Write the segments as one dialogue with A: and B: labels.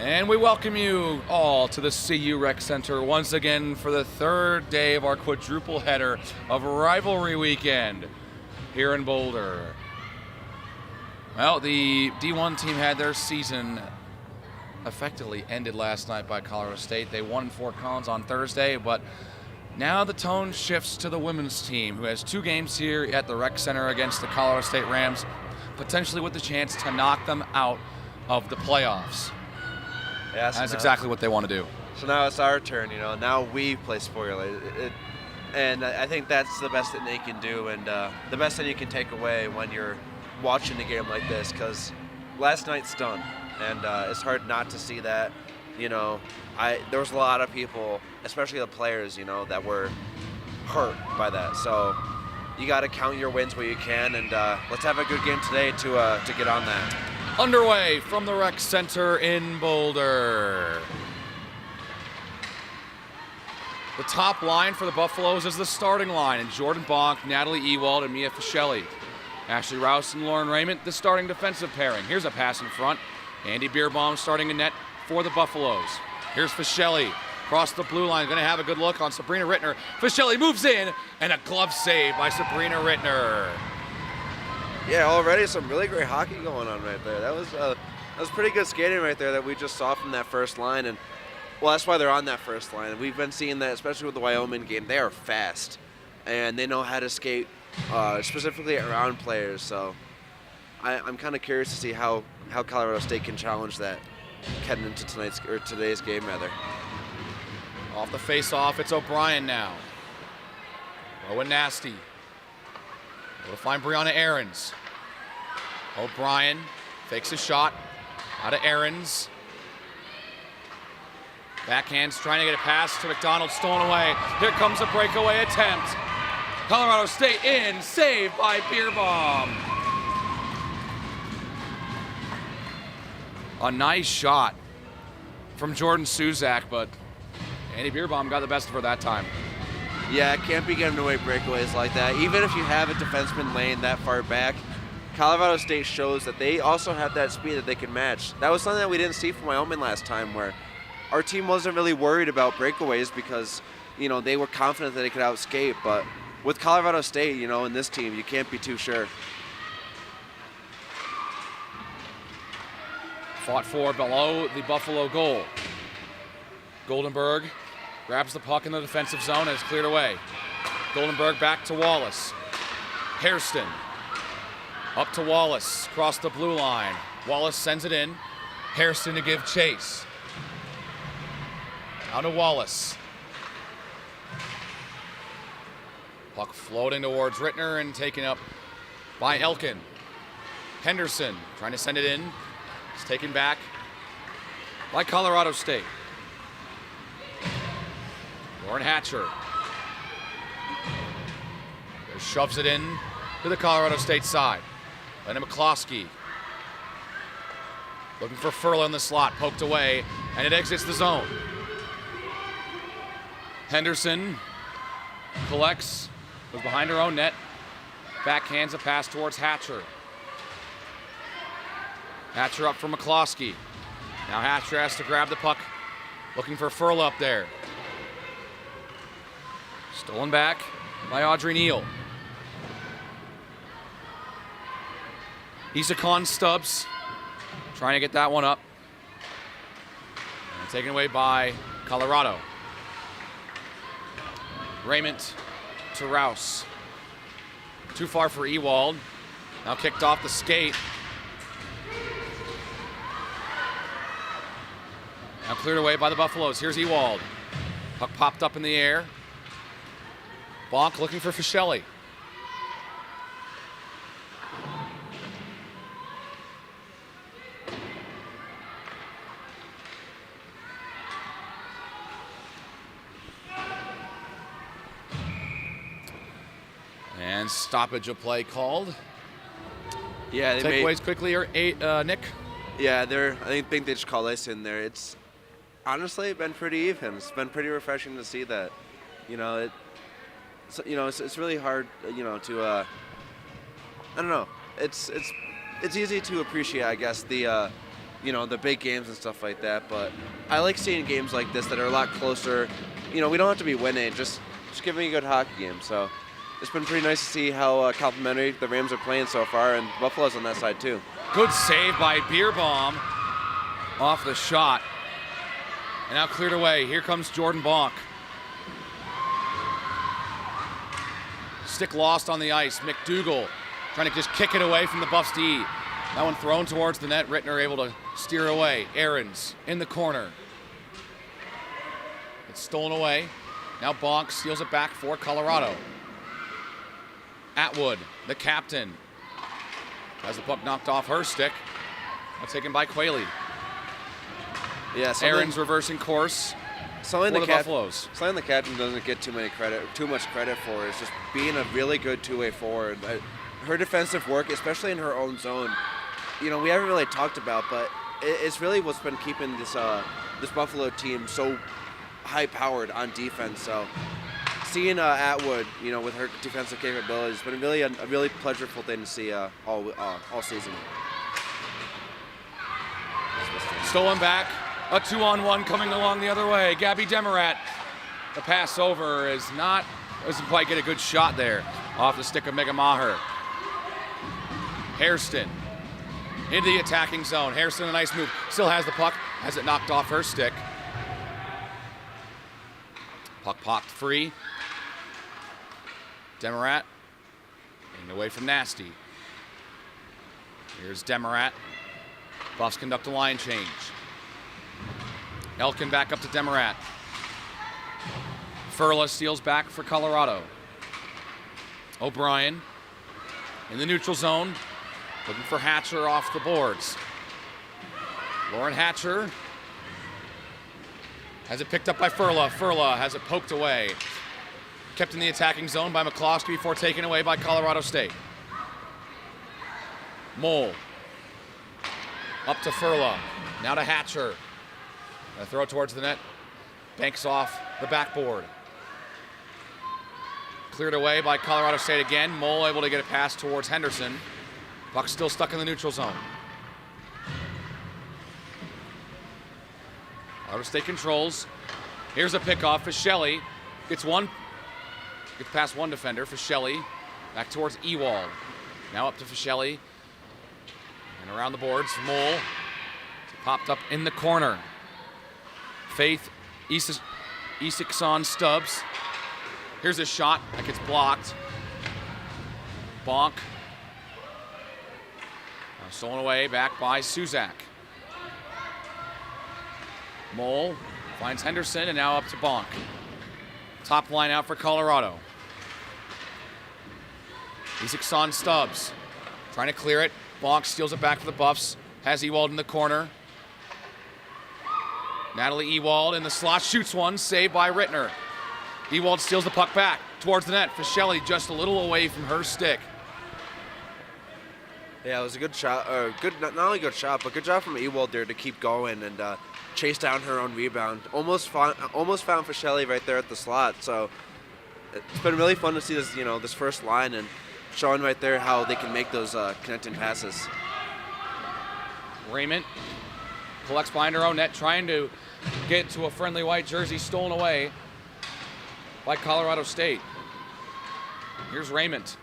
A: And we welcome you all to the CU Rec Center once again for the third day of our quadruple header of Rivalry Weekend here in Boulder. Well, the D1 team had their season effectively ended last night by Colorado State. They won in Fort Collins on Thursday, but now the tone shifts to the women's team, who has 2 games here at the Rec Center against the Colorado State Rams, potentially with the chance to knock them out of the playoffs.
B: Yeah,
A: that's exactly what they want to do.
B: So now it's our turn, Now we play spoiler. And I think that's the best thing they can do, and the best thing you can take away when you're watching a game like this, because last night's done, and it's hard not to see that. There was a lot of people, especially the players, that were hurt by that. So you got to count your wins where you can, and let's have a good game today to get on that.
A: Underway from the Rec Center in Boulder. The top line for the Buffaloes is the starting line, and Jordan Bonk, Natalie Ewald, and Mia Fischelli. Ashley Rouse and Lauren Raymond, the starting defensive pairing. Here's a pass in front. Andy Bierbaum starting in net for the Buffaloes. Here's Fischelli across the blue line, going to have a good look on Sabrina Rittner. Fischelli moves in, and a glove save by Sabrina Rittner.
B: Yeah, already some really great hockey going on right there. That was pretty good skating right there that we just saw from that first line, and well, that's why they're on that first line. We've been seeing that, especially with the Wyoming game. They are fast, and they know how to skate, specifically around players. So I'm kind of curious to see how Colorado State can challenge that heading into today's game rather.
A: Off the face-off, it's O'Brien now. Rowan Nasty. We'll find Brianna Ahrens. O'Brien fakes a shot out of Ahrens. Backhands trying to get a pass to McDonald, stolen away. Here comes a breakaway attempt. Colorado State in, saved by Bierbaum. A nice shot from Jordan Suzak, but Andy Bierbaum got the best of her that time.
B: Yeah, can't be giving away breakaways like that. Even if you have a defenseman laying that far back, Colorado State shows that they also have that speed that they can match. That was something that we didn't see from Wyoming last time, where our team wasn't really worried about breakaways because, they were confident that they could outskate. But with Colorado State, in this team, you can't be too sure.
A: Fought for below the Buffalo goal. Goldenberg grabs the puck in the defensive zone and is cleared away. Goldenberg back to Wallace. Hairston up to Wallace, across the blue line. Wallace sends it in. Hairston to give chase. Down to Wallace. Puck floating towards Rittner and taken up by Elkin. Henderson trying to send it in. It's taken back by Colorado State. Lauren Hatcher shoves it in to the Colorado State side. Lennon McCloskey looking for Furla in the slot, poked away, and it exits the zone. Henderson collects, goes behind her own net, backhands a pass towards Hatcher. Hatcher up for McCloskey. Now Hatcher has to grab the puck, looking for Furla up there. Stolen back by Audrey Neal. Isakon Stubbs trying to get that one up. And taken away by Colorado. Raymond to Rouse. Too far for Ewald. Now kicked off the skate. Now cleared away by the Buffaloes. Here's Ewald. Puck popped up in the air. Bonk looking for Fischelli. And stoppage of play called.
B: Yeah, they
A: takeaways quickly, Nick.
B: Yeah, I think they just call ice in there. It's honestly been pretty even. It's been pretty refreshing to see that. It's really hard, to I don't know. It's easy to appreciate, I guess, the the big games and stuff like that. But I like seeing games like this that are a lot closer. We don't have to be winning, just give me a good hockey game. So it's been pretty nice to see how complimentary the Rams are playing so far, and Buffalo's on that side too.
A: Good save by Beerbaum off the shot. And now cleared away. Here comes Jordan Bonk. Stick lost on the ice. McDougall trying to just kick it away from the Buffs D. That one thrown towards the net. Rittner able to steer away. Ahrens in the corner. It's stolen away. Now Bonk steals it back for Colorado. Atwood, the captain, has the puck knocked off her stick. Now taken by Quayle.
B: Yeah,
A: Ahrens reversing course for the Buffaloes.
B: Something the captain doesn't get too much credit for is just being a really good two-way forward. Her defensive work, especially in her own zone, we haven't really talked about, but it's really what's been keeping this Buffalo team so high-powered on defense. So seeing Atwood, with her defensive capabilities, has been a really pleasurable thing to see all season.
A: Stolen back. A 2-on-1 coming along the other way. Gabby Demarat. The pass over doesn't quite get a good shot there. Off the stick of Mega Maher. Hairston into the attacking zone. Hairston, a nice move. Still has the puck. Has it knocked off her stick. Puck popped free. Demarat getting away from Nasty. Here's Demarat. Buffs conduct a line change. Elkin back up to Demarat. Furla steals back for Colorado. O'Brien in the neutral zone, looking for Hatcher off the boards. Lauren Hatcher has it picked up by Furla. Furla has it poked away. Kept in the attacking zone by McCloskey before taken away by Colorado State. Mole up to Furla. Now to Hatcher. A throw towards the net. Banks off the backboard. Cleared away by Colorado State again. Mole able to get a pass towards Henderson. Puck still stuck in the neutral zone. Colorado State controls. Here's a pickoff. Fischelli gets past one defender. Fischelli back towards Ewald. Now up to Fischelli. And around the boards, Mole popped up in the corner. Faith Isakson Stubbs. Here's a shot that gets blocked. Bonk. Now stolen away back by Suzak. Mole finds Henderson and now up to Bonk. Top line out for Colorado. Isakson Stubbs trying to clear it. Bonk steals it back for the Buffs. Has Ewald in the corner. Natalie Ewald in the slot, shoots one, saved by Rittner. Ewald steals the puck back towards the net. Fischelli just a little away from her stick.
B: Yeah, it was a good shot, not only good shot, but good job from Ewald there to keep going and chase down her own rebound. Almost found Fischelli right there at the slot. So it's been really fun to see this, this first line and showing right there how they can make those connecting passes.
A: Raymond collects behind her own net, trying to get to a friendly white jersey, stolen away by Colorado State. Here's Raymond.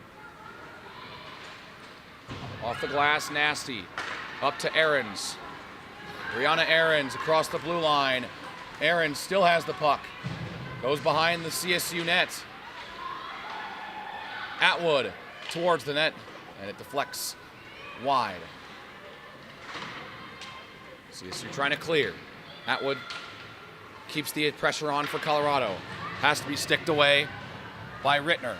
A: Off the glass, Nasty. Up to Ahrens. Brianna Ahrens across the blue line. Ahrens still has the puck. Goes behind the CSU net. Atwood towards the net, and it deflects wide. CSU trying to clear. Atwood keeps the pressure on for Colorado. Has to be sticked away by Rittner.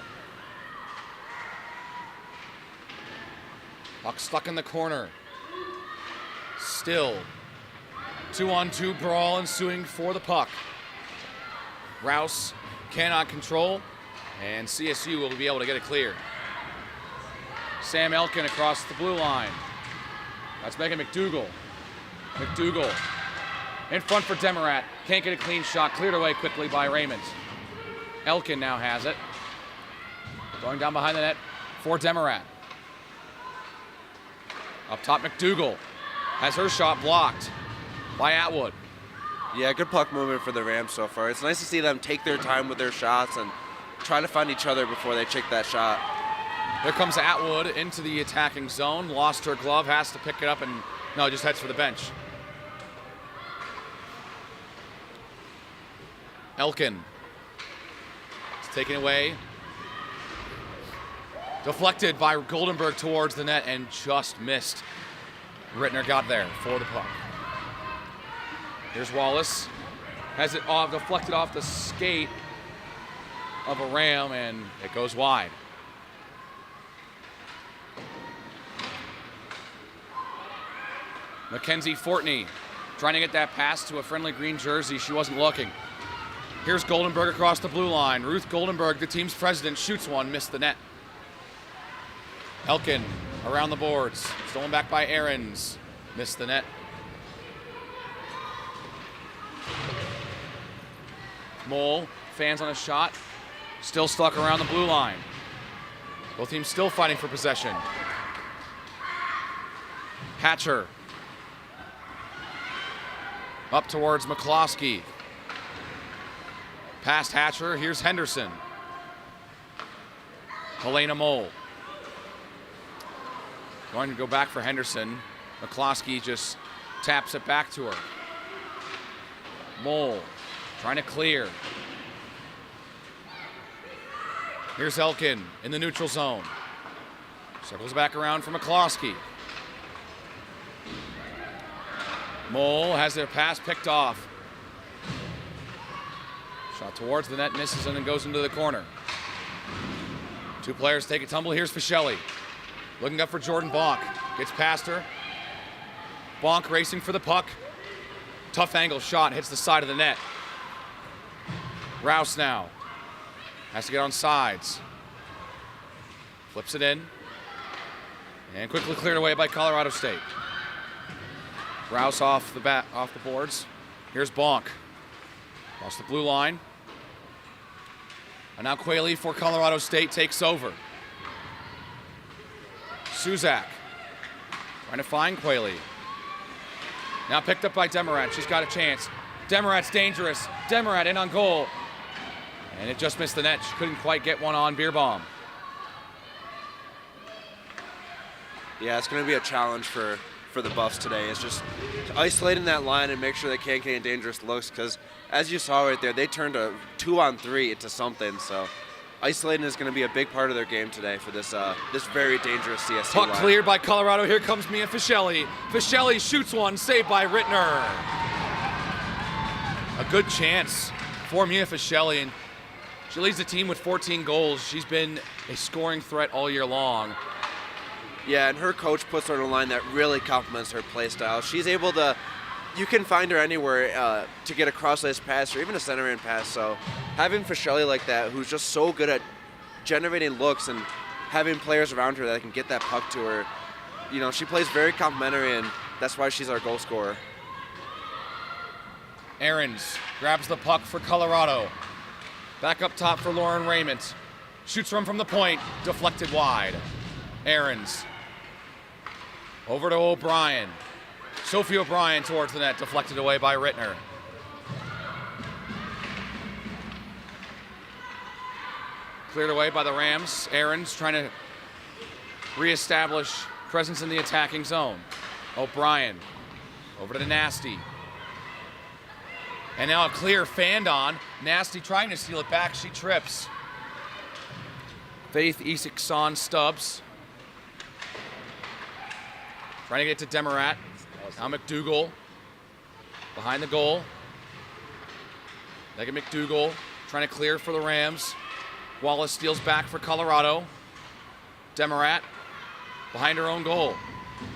A: Puck stuck in the corner. Still 2-on-2 brawl ensuing for the puck. Rouse cannot control, and CSU will be able to get it clear. Sam Elkin across the blue line. That's Megan McDougall. McDougall in front for Demarat. Can't get a clean shot. Cleared away quickly by Raymond. Elkin now has it. Going down behind the net for Demarat. Up top, McDougall. has her shot blocked by Atwood.
B: Yeah, good puck movement for the Rams so far. It's nice to see them take their time with their shots and try to find each other before they check that shot.
A: Here comes Atwood into the attacking zone. Lost her glove, has to pick it up, and no, just heads for the bench. Elkin. It's taken away. Deflected by Goldenberg towards the net and just missed. Rittner got there for the puck. Here's Wallace. Has it off, deflected off the skate of a Ram, and it goes wide. Mackenzie Fortney trying to get that pass to a friendly green jersey. She wasn't looking. Here's Goldenberg across the blue line. Ruth Goldenberg, the team's president, shoots one, missed the net. Elkin around the boards. Stolen back by Ahrens. Missed the net. Mole, fans on a shot. Still stuck around the blue line. Both teams still fighting for possession. Hatcher. Up towards McCloskey. Past Hatcher, here's Henderson. Helena Mole. Going to go back for Henderson. McCloskey just taps it back to her. Mole trying to clear. Here's Elkin in the neutral zone. Circles back around for McCloskey. Mole has their pass picked off. Shot towards the net, misses, and then goes into the corner. Two players take a tumble. Here's Fischelli. Looking up for Jordan Bonk. Gets past her. Bonk racing for the puck. Tough angle shot, hits the side of the net. Rouse now. Has to get on sides. Flips it in. And quickly cleared away by Colorado State. Rouse off the boards. Here's Bonk. Across the blue line. And now Quayle for Colorado State takes over. Suzak trying to find Quayle. Now picked up by Demarat. She's got a chance. Demarat's dangerous. Demarat in on goal. And it just missed the net. She couldn't quite get one on Beerbaum.
B: Yeah, it's going to be a challenge for the Buffs today. It's just isolating that line and make sure they can't get any dangerous looks, because as you saw right there, they turned a 2-on-3 into something. So isolating is going to be a big part of their game today for this this very dangerous CSC
A: Puck
B: line.
A: cleared by Colorado. Here comes Mia Fischelli. Fischelli shoots one, saved by Rittner. A good chance for Mia Fischelli, and she leads the team with 14 goals. She's been a scoring threat all year long.
B: Yeah, and her coach puts her in a line that really complements her play style. She's able to, you can find her anywhere to get a cross-ice pass or even a center-in pass. So having Fischelli like that, who's just so good at generating looks and having players around her that can get that puck to her, you know, she plays very complimentary, and that's why she's our goal scorer.
A: Ahrens grabs the puck for Colorado. Back up top for Lauren Raymond. Shoots from the point, deflected wide. Ahrens. Over to O'Brien. Sophie O'Brien towards the net, deflected away by Rittner. Cleared away by the Rams. Ahrens trying to reestablish presence in the attacking zone. O'Brien over to Nasty. And now a clear fanned on. Nasty trying to steal it back. She trips. Faith Isikson Stubbs. Trying to get to Demarat. Now McDougall behind the goal. Megan McDougall trying to clear for the Rams. Wallace steals back for Colorado. Demarat behind her own goal.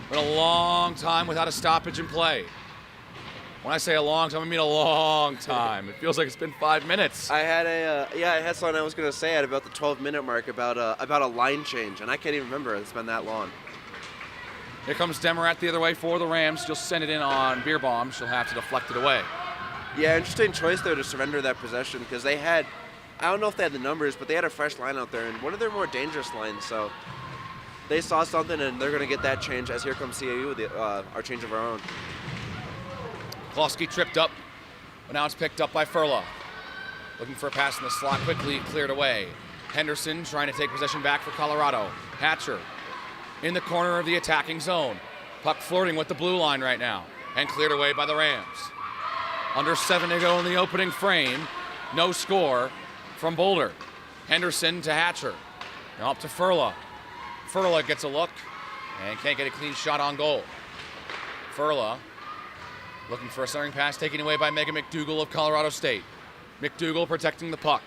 A: Been a long time without a stoppage in play. When I say a long time, I mean a long time. It feels like it's been 5 minutes.
B: I had something I was going to say at about the 12-minute mark about a line change, and I can't even remember it's been that long.
A: Here comes Demarat the other way for the Rams. She'll send it in on Beerbaum. She'll have to deflect it away.
B: Yeah, interesting choice there to surrender that possession, because they had, I don't know if they had the numbers, but they had a fresh line out there and one of their more dangerous lines. So they saw something and they're going to get that change as here comes CAU with our change of our own.
A: Klosky tripped up, but now it's picked up by Furla. Looking for a pass in the slot, quickly cleared away. Henderson trying to take possession back for Colorado. Hatcher in the corner of the attacking zone. Puck flirting with the blue line right now, and cleared away by the Rams. Under 7 to go in the opening frame. No score from Boulder. Henderson to Hatcher. Now up to Furla. Furla gets a look and can't get a clean shot on goal. Furla looking for a centering pass taken away by Megan McDougall of Colorado State. McDougall protecting the puck.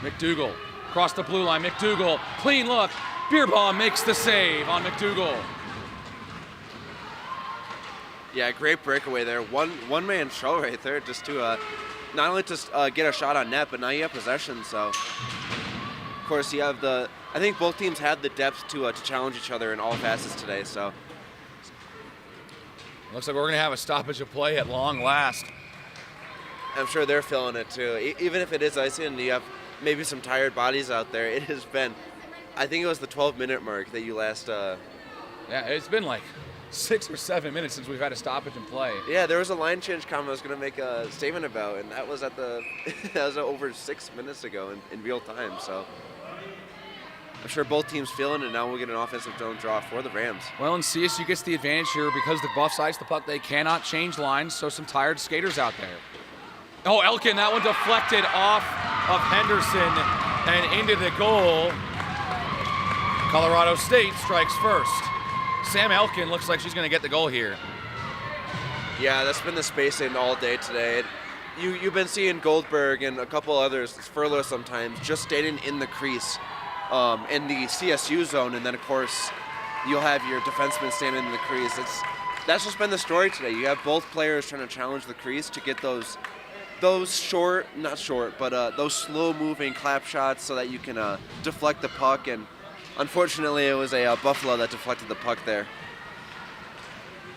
A: McDougall across the blue line. McDougall, clean look. Beerbaum makes the save on McDougall.
B: Yeah, great breakaway there. One-man show right there just to not only to get a shot on net, but now you have possession. So, of course, you have I think both teams had the depth to challenge each other in all facets today. So,
A: looks like we're going to have a stoppage of play at long last.
B: I'm sure they're feeling it too. Even if it is icy and you have maybe some tired bodies out there, it has been, I think it was the 12-minute mark that you last.
A: Yeah, it's been like 6 or 7 minutes since we've had a stoppage in play.
B: Yeah, there was a line change comment I was going to make a statement about, and that was that was over 6 minutes ago in real time. So I'm sure both teams feeling it. Now we'll get an offensive zone draw for the Rams.
A: Well, and CSU gets the advantage here because the buff sides the puck. They cannot change lines, so some tired skaters out there. Oh, Elkin, that one deflected off of Henderson and into the goal. Colorado State strikes first. Sam Elkin looks like she's going to get the goal here.
B: Yeah, that's been the spacing all day today. You've been seeing Goldberg and a couple others, Furlow sometimes, just standing in the crease in the CSU zone, and then, of course, you'll have your defenseman standing in the crease. That's just been the story today. You have both players trying to challenge the crease to get those not short, but those slow-moving clap shots so that you can deflect the puck. And unfortunately, it was a Buffalo that deflected the puck there.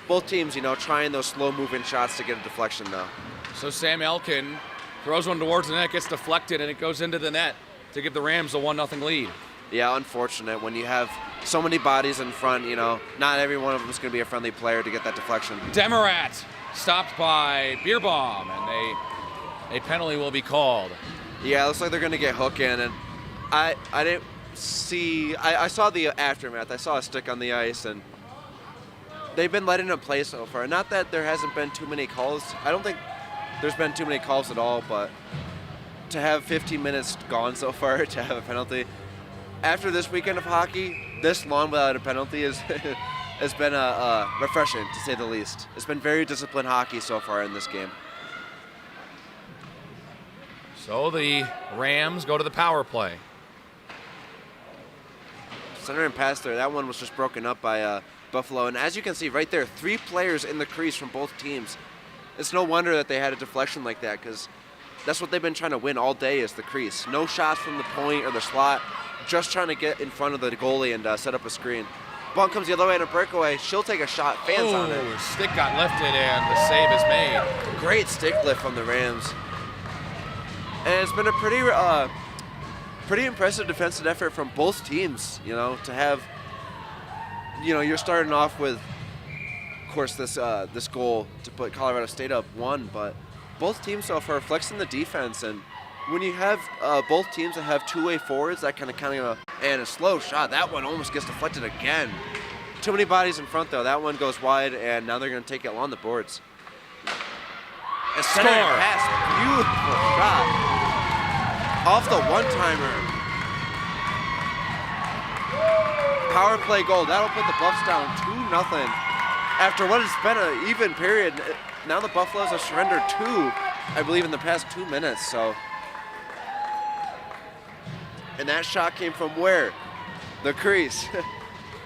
B: Both teams, trying those slow-moving shots to get a deflection, though.
A: So Sam Elkin throws one towards the net, gets deflected, and it goes into the net to give the Rams a 1-0 lead.
B: Yeah, unfortunate. When you have so many bodies in front, not every one of them is going to be a friendly player to get that deflection.
A: Demarat stopped by Beerbaum, and a penalty will be called.
B: Yeah, it looks like they're going to get Hook in, and I didn't see. I saw the aftermath. I saw a stick on the ice, and they've been letting him play so far. Not that there hasn't been too many calls. I don't think there's been too many calls at all, but to have 15 minutes gone so far, to have a penalty after this weekend of hockey, this long without a penalty has been refreshing, to say the least. It's been very disciplined hockey so far in this game.
A: So the Rams go to the power play.
B: Center and pass there. That one was just broken up by Buffalo. And as you can see right there, 3 players in the crease from both teams. It's no wonder that they had a deflection like that, because that's what they've been trying to win all day, is the crease. No shots from the point or the slot, just trying to get in front of the goalie and set up a screen. Ball comes the other way in a breakaway. She'll take a shot. Fans on it.
A: Stick got lifted and the save is made.
B: Great stick lift from the Rams. And it's been a pretty impressive defensive effort from both teams, to have, you're starting off with, of course, this goal to put Colorado State up 1, but both teams so far flexing the defense. And when you have both teams that have two-way forwards, that kind of, and a slow shot, that one almost gets deflected again. Too many bodies in front, though. That one goes wide, and now they're going to take it along the boards. A center pass, beautiful shot. Off the one-timer. Power play goal. That'll put the Buffs down 2-0. After what has been an even period, now the Buffaloes have surrendered 2, I believe, in the past 2 minutes. So, and that shot came from where? The crease.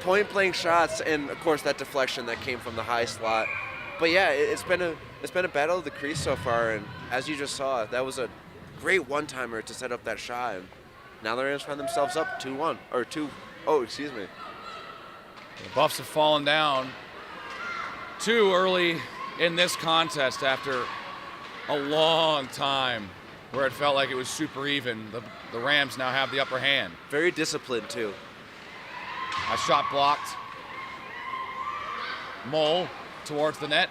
B: Point-blank shots, and of course that deflection that came from the high slot. But yeah, it's been a battle of the crease so far, and as you just saw, that was a great one-timer to set up that shot. And now they're going to find themselves up 2-1, or 2. Oh, excuse me.
A: The Buffs have fallen down too early in this contest after a long time where it felt like it was super even. The Rams now have the upper hand.
B: Very disciplined, too.
A: A shot blocked. Mole towards the net.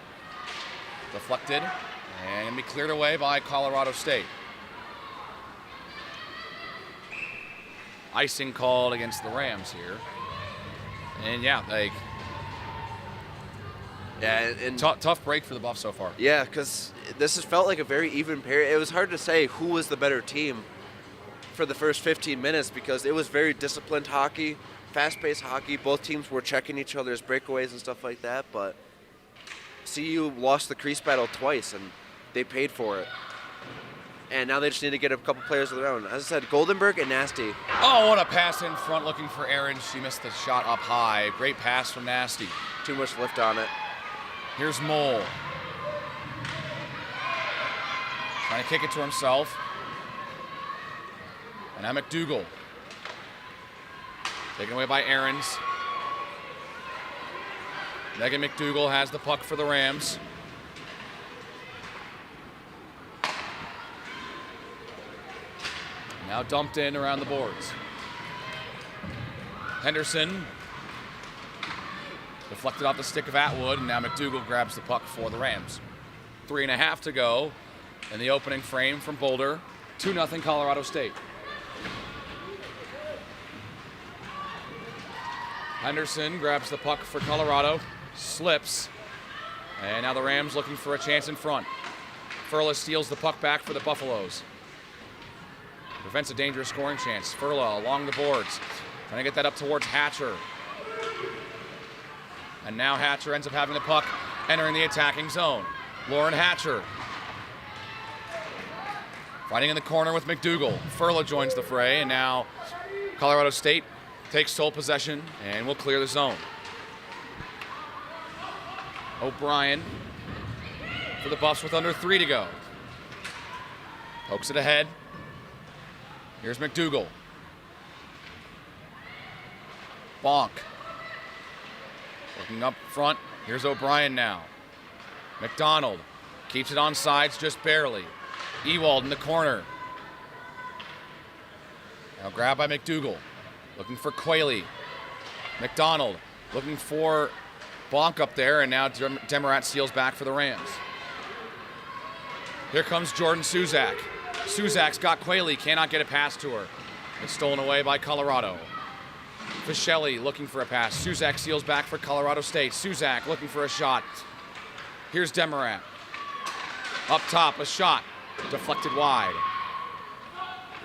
A: Deflected. And going to be cleared away by Colorado State. Icing called against the Rams here. And yeah, like...
B: Yeah, and
A: tough break for the Buffs so far.
B: Yeah, because this has felt like a very even period. It was hard to say who was the better team for the first 15 minutes because it was very disciplined hockey, fast-paced hockey. Both teams were checking each other's breakaways and stuff like that, but CU lost the crease battle twice, and they paid for it. And now they just need to get a couple players of their own. As I said, Goldenberg and Nasty.
A: Oh, what a pass in front looking for Aaron. She missed the shot up high. Great pass from Nasty.
B: Too much lift on it.
A: Here's Mole. Trying to kick it to himself. And now McDougal. Taken away by Aarons. Megan McDougal has the puck for the Rams. Now dumped in around the boards. Henderson deflected off the stick of Atwood, and now McDougal grabs the puck for the Rams. 3.5 to go in the opening frame from Boulder. 2-0 Colorado State. Henderson grabs the puck for Colorado, slips, and now the Rams looking for a chance in front. Furla steals the puck back for the Buffaloes. Prevents a dangerous scoring chance. Furla along the boards, trying to get that up towards Hatcher. And now Hatcher ends up having the puck entering the attacking zone. Lauren Hatcher fighting in the corner with McDougal. Furla joins the fray, and now Colorado State takes sole possession and will clear the zone. O'Brien for the Buffs with under 3 to go. Pokes it ahead. Here's McDougal. Bonk. Looking up front. Here's O'Brien now. McDonald keeps it on sides just barely. Ewald in the corner. Now grabbed by McDougal. Looking for Quayle. McDonald looking for Bonk up there, and now Demarat steals back for the Rams. Here comes Jordan Suzak. Suzak's got Quayle, cannot get it past to her. It's stolen away by Colorado. Fischelli looking for a pass. Suzak seals back for Colorado State. Suzak looking for a shot. Here's Demarat. Up top, a shot. Deflected wide.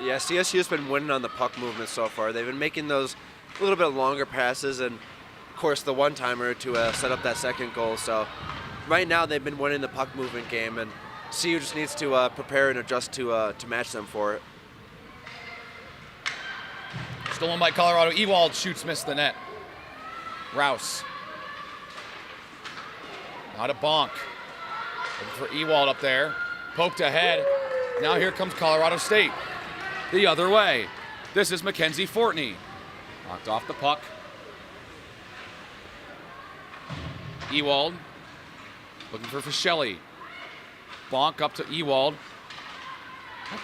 B: Yeah, CSU's been winning on the puck movement so far. They've been making those a little bit longer passes and, of course, the one-timer to set up that second goal. So right now they've been winning the puck movement game, and CU just needs to prepare and adjust to match them for it.
A: Stolen by Colorado. Ewald shoots, missed the net. Rouse. Not a Bonk. Looking for Ewald up there. Poked ahead. Now here comes Colorado State. The other way. This is Mackenzie Fortney. Knocked off the puck. Ewald looking for Fischelli. Bonk up to Ewald.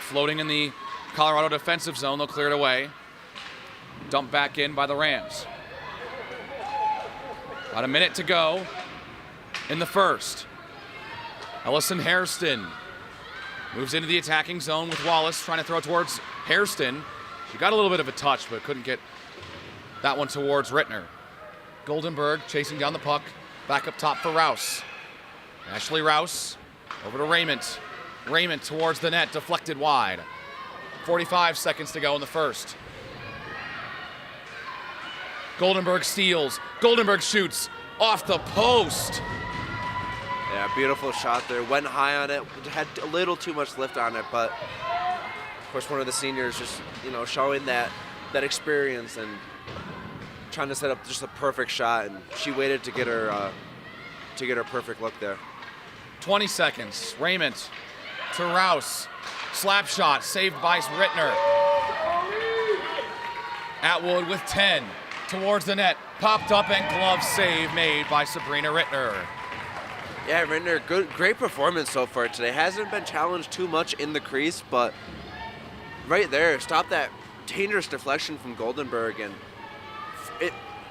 A: Floating in the Colorado defensive zone. They'll clear it away. Dumped back in by the Rams. About a minute to go in the first. Ellison Hairston moves into the attacking zone with Wallace trying to throw towards Hairston. She got a little bit of a touch, but couldn't get that one towards Rittner. Goldenberg chasing down the puck. Back up top for Rouse. Ashley Rouse over to Raymond. Raymond towards the net, deflected wide. 45 seconds to go in the first. Goldenberg steals. Goldenberg shoots off the post.
B: Yeah, beautiful shot there. Went high on it. Had a little too much lift on it, but of course one of the seniors just, showing that experience and trying to set up just a perfect shot, and she waited to get her perfect look there.
A: 20 seconds. Raymond to Rouse. Slap shot saved by Rittner. Atwood with 10 towards the net. Popped up and glove save made by Sabrina Rittner.
B: Yeah, Rittner, great performance so far today. Hasn't been challenged too much in the crease, but right there, stopped that dangerous deflection from Goldenberg, and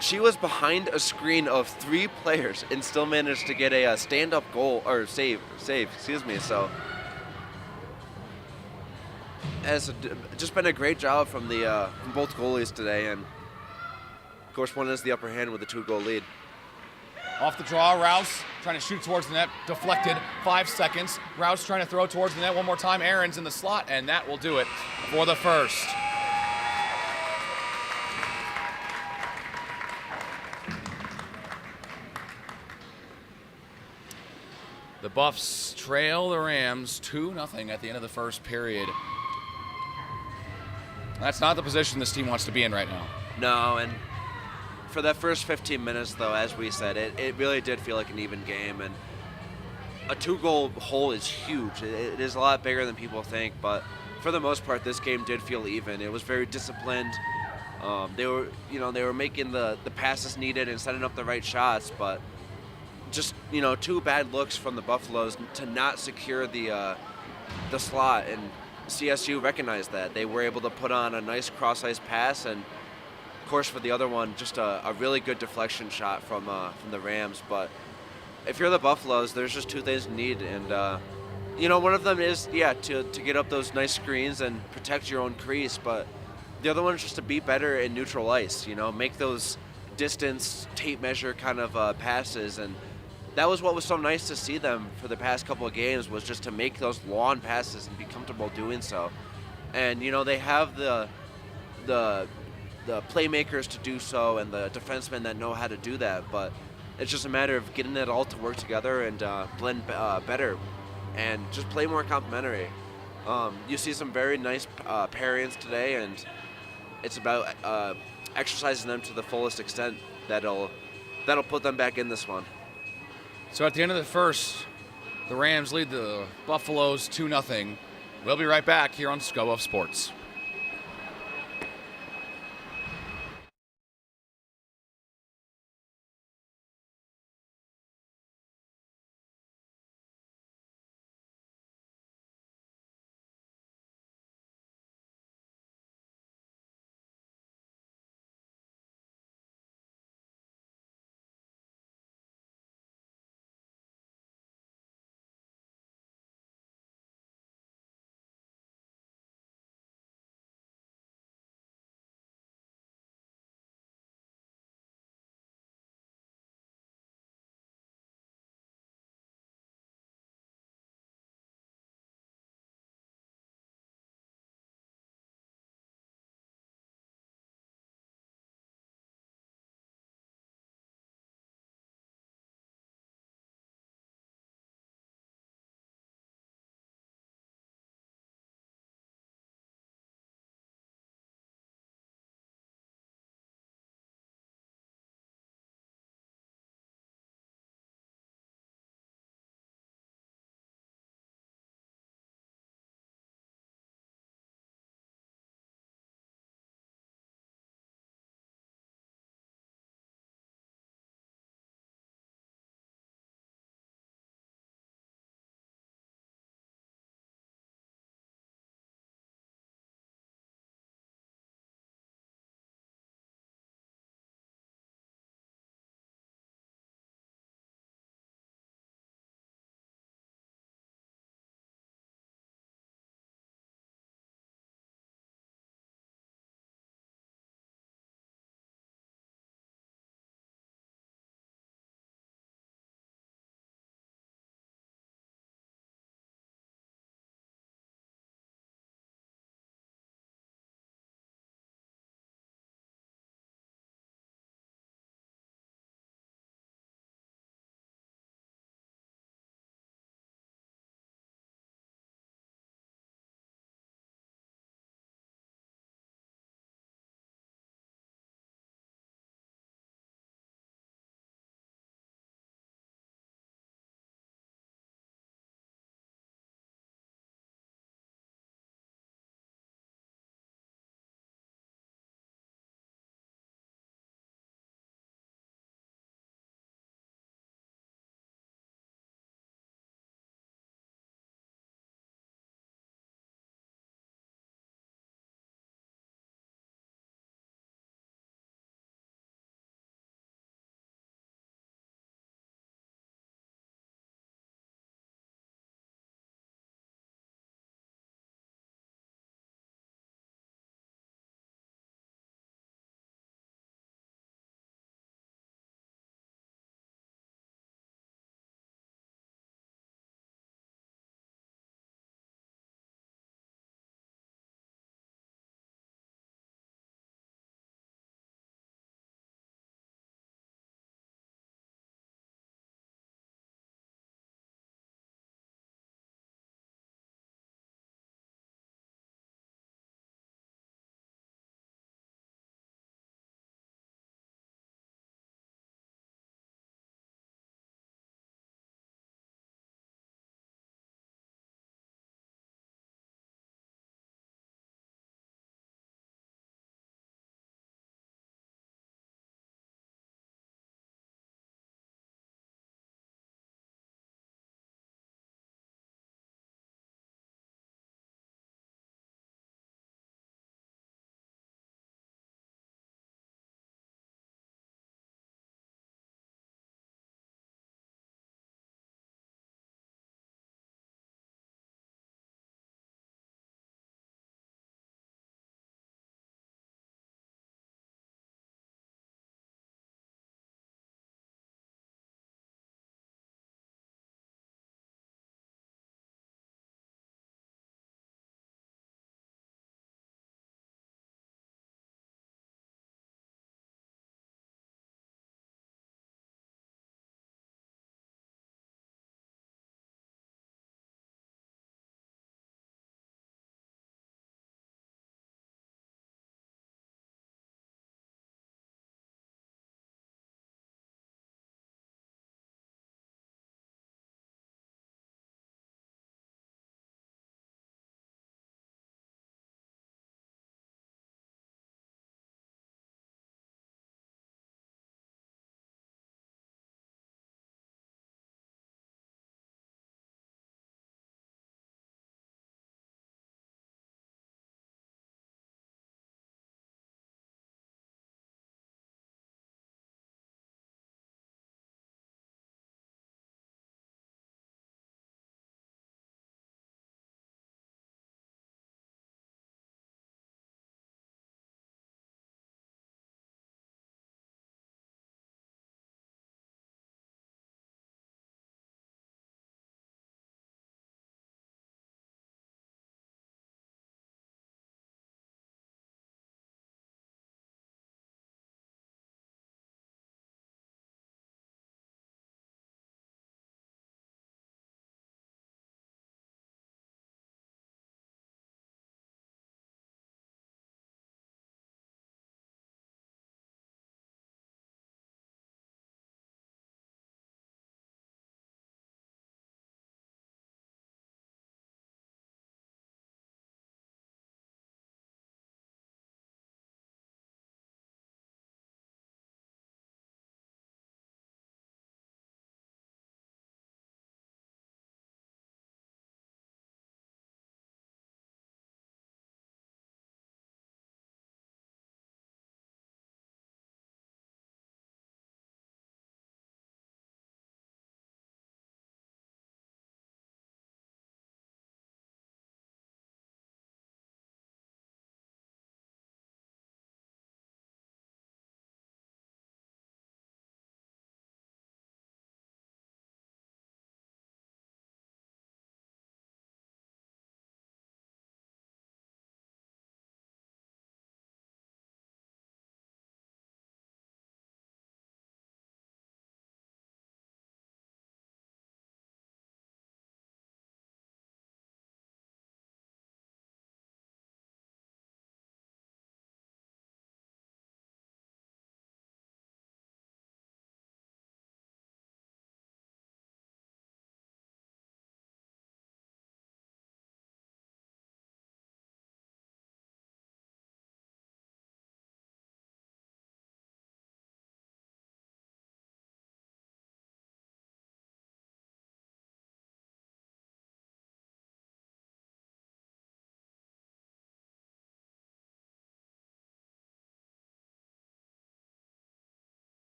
B: she was behind a screen of 3 players and still managed to get a stand-up goal or save. Excuse me. So, has just been a great job from the from both goalies today, and of course one has the upper hand with a 2-goal lead.
A: Off the draw, Rouse trying to shoot towards the net, deflected, 5 seconds. Rouse trying to throw towards the net one more time. Aaron's in the slot, and that will do it for the first. The Buffs trail the Rams 2-0 at the end of the first period. That's not the position this team wants to be in right now.
B: No, and for that first 15 minutes, though, as we said, it really did feel like an even game. And a 2-goal hole is huge. It is a lot bigger than people think, but for the most part, this game did feel even. It was very disciplined. They were making the passes needed and setting up the right shots, but just 2 bad looks from the Buffaloes to not secure the slot, and CSU recognized that. They were able to put on a nice cross-ice pass, and of course for the other one, just a really good deflection shot from the Rams. But if you're the Buffaloes, there's just 2 things you need, and one of them is to get up those nice screens and protect your own crease, but the other one is just to be better in neutral ice. Make those distance tape measure kind of passes, and that was what was so nice to see them for the past couple of games, was just to make those long passes and be comfortable doing so. And they have the playmakers to do so and the defensemen that know how to do that, but it's just a matter of getting it all to work together and blend better and just play more complementary. You see some very nice pairings today, and it's about exercising them to the fullest extent that'll put them back in this one.
A: So at the end of the first, the Rams lead the Buffaloes 2-0. We'll be right back here on Faceoff Sports.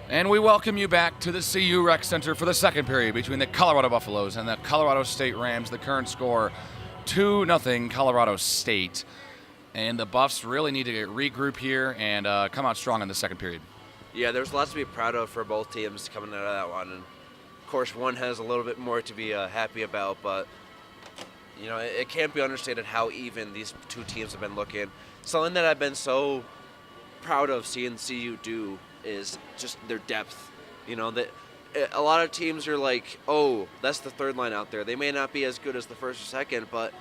A: And we welcome you back to the CU Rec Center for the second period between the Colorado Buffaloes and the Colorado State Rams. The current score, 2-0 Colorado State. And the Buffs really need to regroup here and come out strong in the second period.
B: Yeah, there's lots to be proud of for both teams coming out of that one. And of course, one has a little bit more to be happy about, but you know, it can't be understated how even these two teams have been looking. Something that I've been so proud of seeing CU do is just their depth. You know, that a lot of teams are like, oh, that's the third line out there. They may not be as good as the first or second, but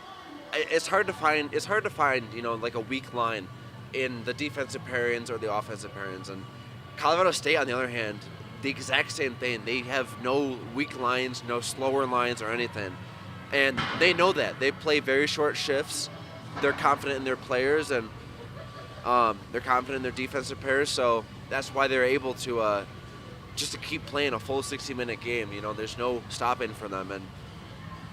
B: it's hard to find. It's hard to find, you know, like a weak line in the defensive pairings or the offensive pairings. And Colorado State, on the other hand, the exact same thing. They have no weak lines, no slower lines or anything, and they know that. They play very short shifts. They're confident in their players, and they're confident in their defensive pairs. So that's why they're able to just to keep playing a full 60-minute game. You know, there's no stopping for them. And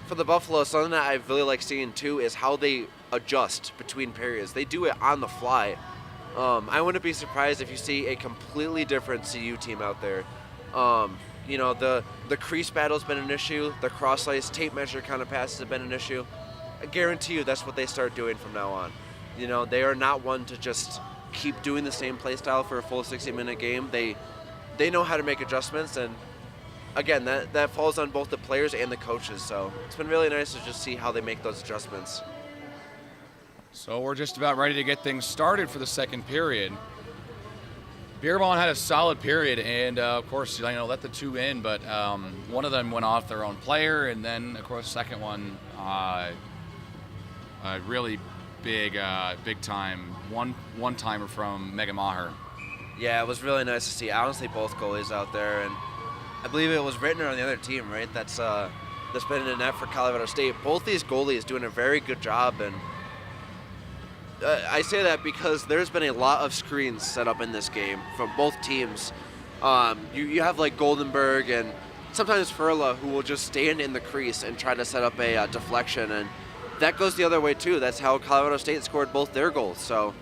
B: for the Buffalo, something that I really like seeing too is how they adjust between periods. They do it on the fly. I wouldn't be surprised if you see a completely different CU team out there. You know, the crease battle's been an issue. The cross-ice tape measure kind of passes have been an issue. I guarantee you that's what they start doing from now on. You know, they are not one to just keep doing the same play style for a full 60-minute game. They know how to make adjustments, and again, that falls on both the players and the coaches. So it's been really nice to just see how they make those adjustments.
A: So we're just about ready to get things started for the second period. Beerball had a solid period, and of course, you know, let the two in, but one of them went off their own player, and then, of course, second one, a really big time one-timer from Megan Maher.
B: Yeah, it was really nice to see. Honestly, both goalies out there, and I believe it was Rittner on the other team, right? That's been in the net for Colorado State. Both these goalies doing a very good job, and I say that because there's been a lot of screens set up in this game from both teams. You have like Goldenberg and sometimes Furla, who will just stand in the crease and try to set up a deflection, and that goes the other way too. That's how Colorado State scored both their goals. So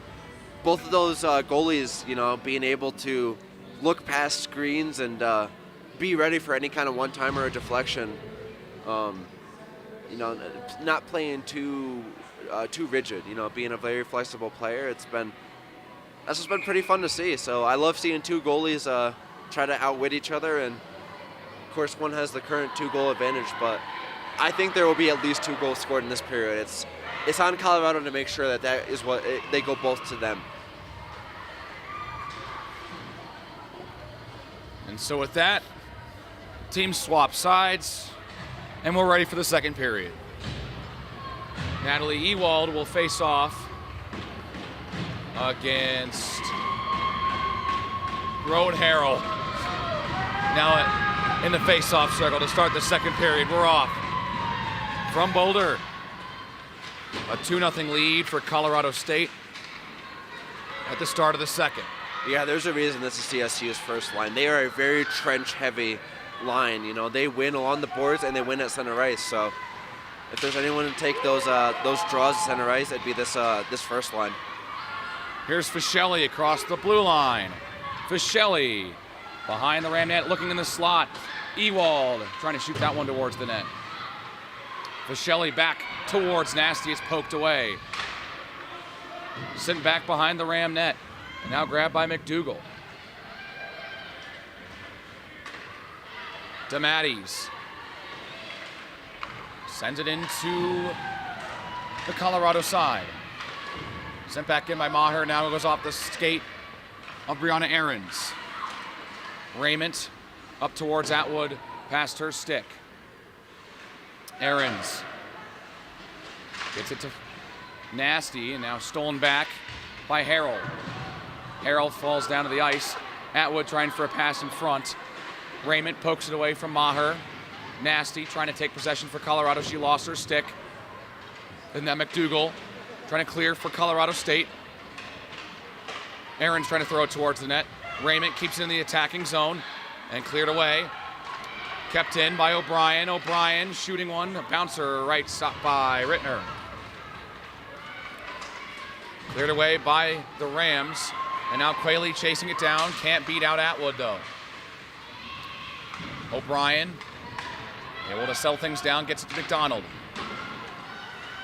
B: both of those goalies, you know, being able to look past screens and be ready for any kind of one-timer or deflection. You know, not playing too rigid. You know, being a very flexible player. That's just been pretty fun to see. So I love seeing two goalies try to outwit each other, and of course one has the current 2-goal advantage, but I think there will be at least 2 goals scored in this period. It's on Colorado to make sure that is what they go both to them.
A: And so with that, teams swap sides, and we're ready for the second period. Natalie Ewald will face off against Road Harrell. Now in the face-off circle to start the second period. We're off. From Boulder, a 2-0 lead for Colorado State at the start of the second.
B: Yeah, there's a reason this is CSU's first line. They are a very trench-heavy line. You know, they win along the boards and they win at center ice. So if there's anyone to take those draws to center ice, it'd be this first line.
A: Here's Fischelli across the blue line. Fischelli behind the Ram net, looking in the slot. Ewald trying to shoot that one towards the net. Fischelli back towards Nasty. It's poked away. Sitting back behind the Ram net. And now grabbed by McDougall. DeMatteis sends it into the Colorado side. Sent back in by Maher. Now it goes off the skate of Brianna Ahrens. Raymond up towards Atwood, past her stick. Ahrens gets it to Nasty, and now stolen back by Harrell. Harrell falls down to the ice. Atwood trying for a pass in front. Raymond pokes it away from Maher. Nasty trying to take possession for Colorado. She lost her stick. And now McDougall trying to clear for Colorado State. Aaron's trying to throw it towards the net. Raymond keeps it in the attacking zone and cleared away. Kept in by O'Brien. O'Brien shooting one. A bouncer right, stopped by Rittner. Cleared away by the Rams. And now Quayle chasing it down. Can't beat out Atwood, though. O'Brien able to settle things down, gets it to McDonald.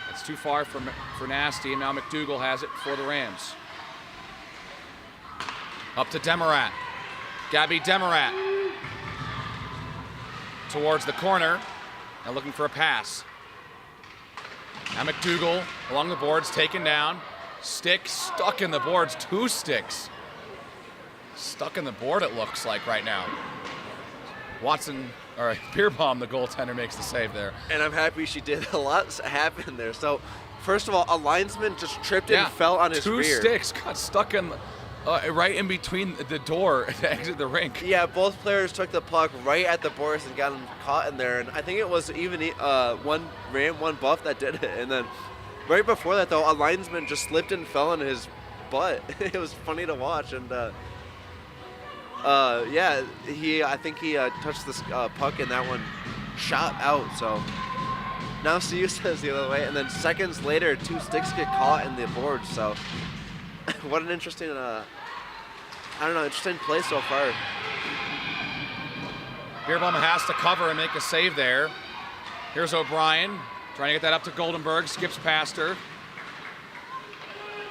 A: It's too far for Nasty, and now McDougal has it for the Rams. Up to Demarat. Gabby Demarat. Towards the corner. Now looking for a pass. Now McDougal along the boards, taken down. Stick stuck in the boards, 2 sticks. Stuck in the board, it looks like right now. Beerbaum, the goaltender, makes the save there.
B: And I'm happy she did. A lot happened there. So, first of all, a linesman just tripped and fell on his rear.
A: 2 sticks got stuck in right in between the door to exit the rink.
B: Yeah, both players took the puck right at the boards and got him caught in there. And I think it was even one Ram, one Buff that did it. And then right before that, though, a linesman just slipped and fell on his butt. It was funny to watch. And I think he touched this puck and that one shot out. So now CU says the other way. And then seconds later, 2 sticks get caught in the boards. So what an interesting, interesting play so far.
A: Beerbaum has to cover and make a save there. Here's O'Brien trying to get that up to Goldenberg. Skips past her.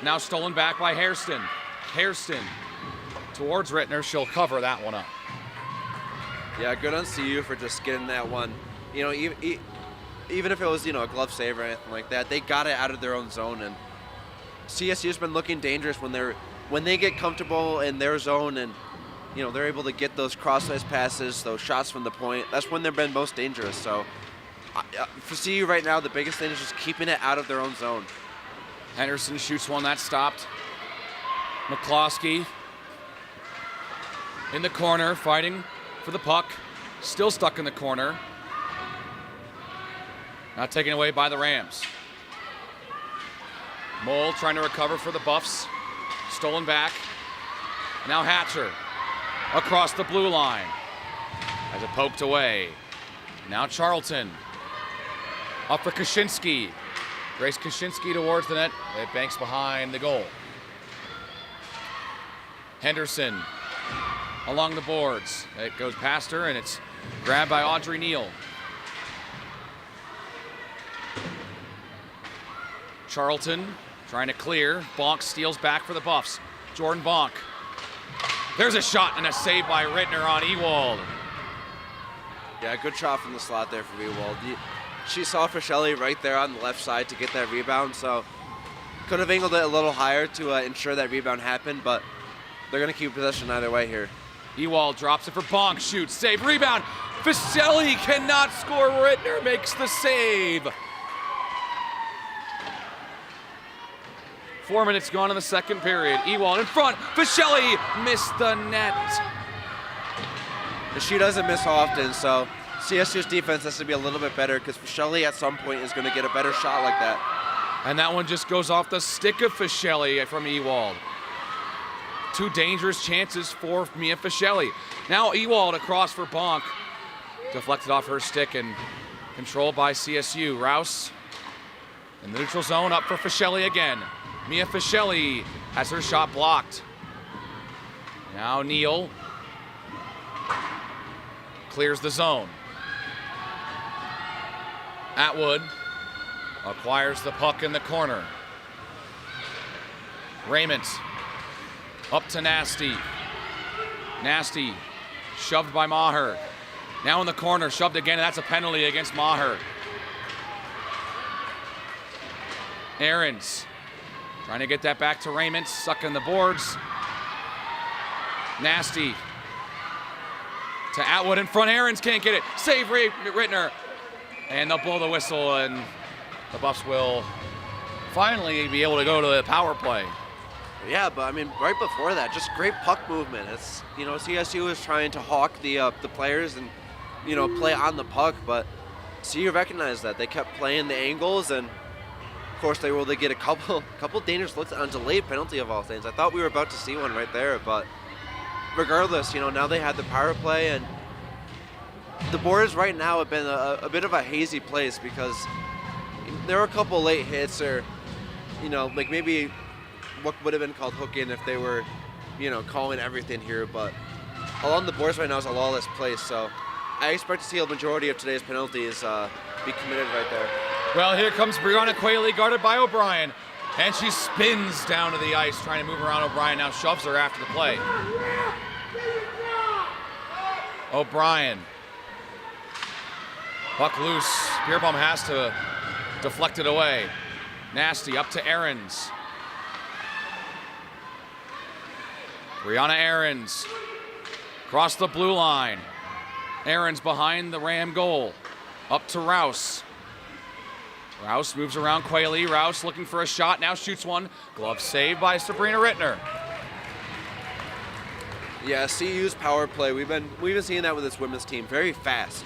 A: Now stolen back by Hairston. Hairston towards Rittner. She'll cover that one up.
B: Yeah, good on CU for just getting that one. You know, even if it was, a glove save or anything like that, they got it out of their own zone. And CSU's been looking dangerous when they get comfortable in their zone and, they're able to get those cross-ice passes, those shots from the point. That's when they've been most dangerous. So for CU right now, the biggest thing is just keeping it out of their own zone.
A: Henderson shoots one, that stopped. McCloskey in the corner, fighting for the puck. Still stuck in the corner. Now taken away by the Rams. Mole trying to recover for the Buffs. Stolen back. Now Hatcher across the blue line. As it poked away. Now Charlton. Up for Kaczynski. Grace Kaczynski towards the net. It banks behind the goal. Henderson along the boards. It goes past her and it's grabbed by Audrey Neal. Charlton trying to clear. Bonk steals back for the Buffs. Jordan Bonk. There's a shot and a save by Rittner on Ewald.
B: Yeah, good shot from the slot there for Ewald. She saw Fischelli right there on the left side to get that rebound, so could have angled it a little higher to ensure that rebound happened, but they're going to keep possession either way here.
A: Ewald drops it for Bonk, shoots, save, rebound. Fischelli cannot score. Rittner makes the save. 4 minutes gone in the second period. Ewald in front. Fischelli missed the net.
B: She doesn't miss often, so CSU's defense has to be a little bit better because Fischelli at some point is going to get a better shot like that.
A: And that one just goes off the stick of Fischelli from Ewald. 2 dangerous chances for Mia Fischelli. Now Ewald across for Bonk. Deflected off her stick and controlled by CSU. Rouse in the neutral zone, up for Fischelli again. Mia Fischelli has her shot blocked. Now Neal clears the zone. Atwood acquires the puck in the corner. Raymond up to Nasty. Nasty shoved by Maher. Now in the corner, shoved again, and that's a penalty against Maher. Aarons trying to get that back to Raymond, sucking the boards. Nasty to Atwood in front. Aarons can't get it. Save Rittner. And they'll blow the whistle, and the Buffs will finally be able to go to the power play.
B: Yeah, but I mean, right before that, just great puck movement. It's, CSU is trying to hawk the players and, play on the puck, but CU recognized that. They kept playing the angles, and of course they were able to get a couple dangerous looks on a delayed penalty of all things. I thought we were about to see one right there, but regardless, now they had the power play, and the boards right now have been a bit of a hazy place because there were a couple late hits or, like maybe what would have been called hooking if they were, calling everything here. But along the boards right now is a lawless place. So I expect to see a majority of today's penalties be committed right there.
A: Well, here comes Brianna Quayle, guarded by O'Brien. And she spins down to the ice, trying to move around O'Brien. Now shoves her after the play. O'Brien. Puck loose. Beerbaum has to deflect it away. Nasty up to Ahrens. Brianna Ahrens. Across the blue line. Ahrens behind the Ram goal. Up to Rouse. Rouse moves around Quayle. Rouse looking for a shot. Now shoots one. Glove saved by Sabrina Rittner.
B: Yeah, CU's power play. We've been seeing that with this women's team. Very fast.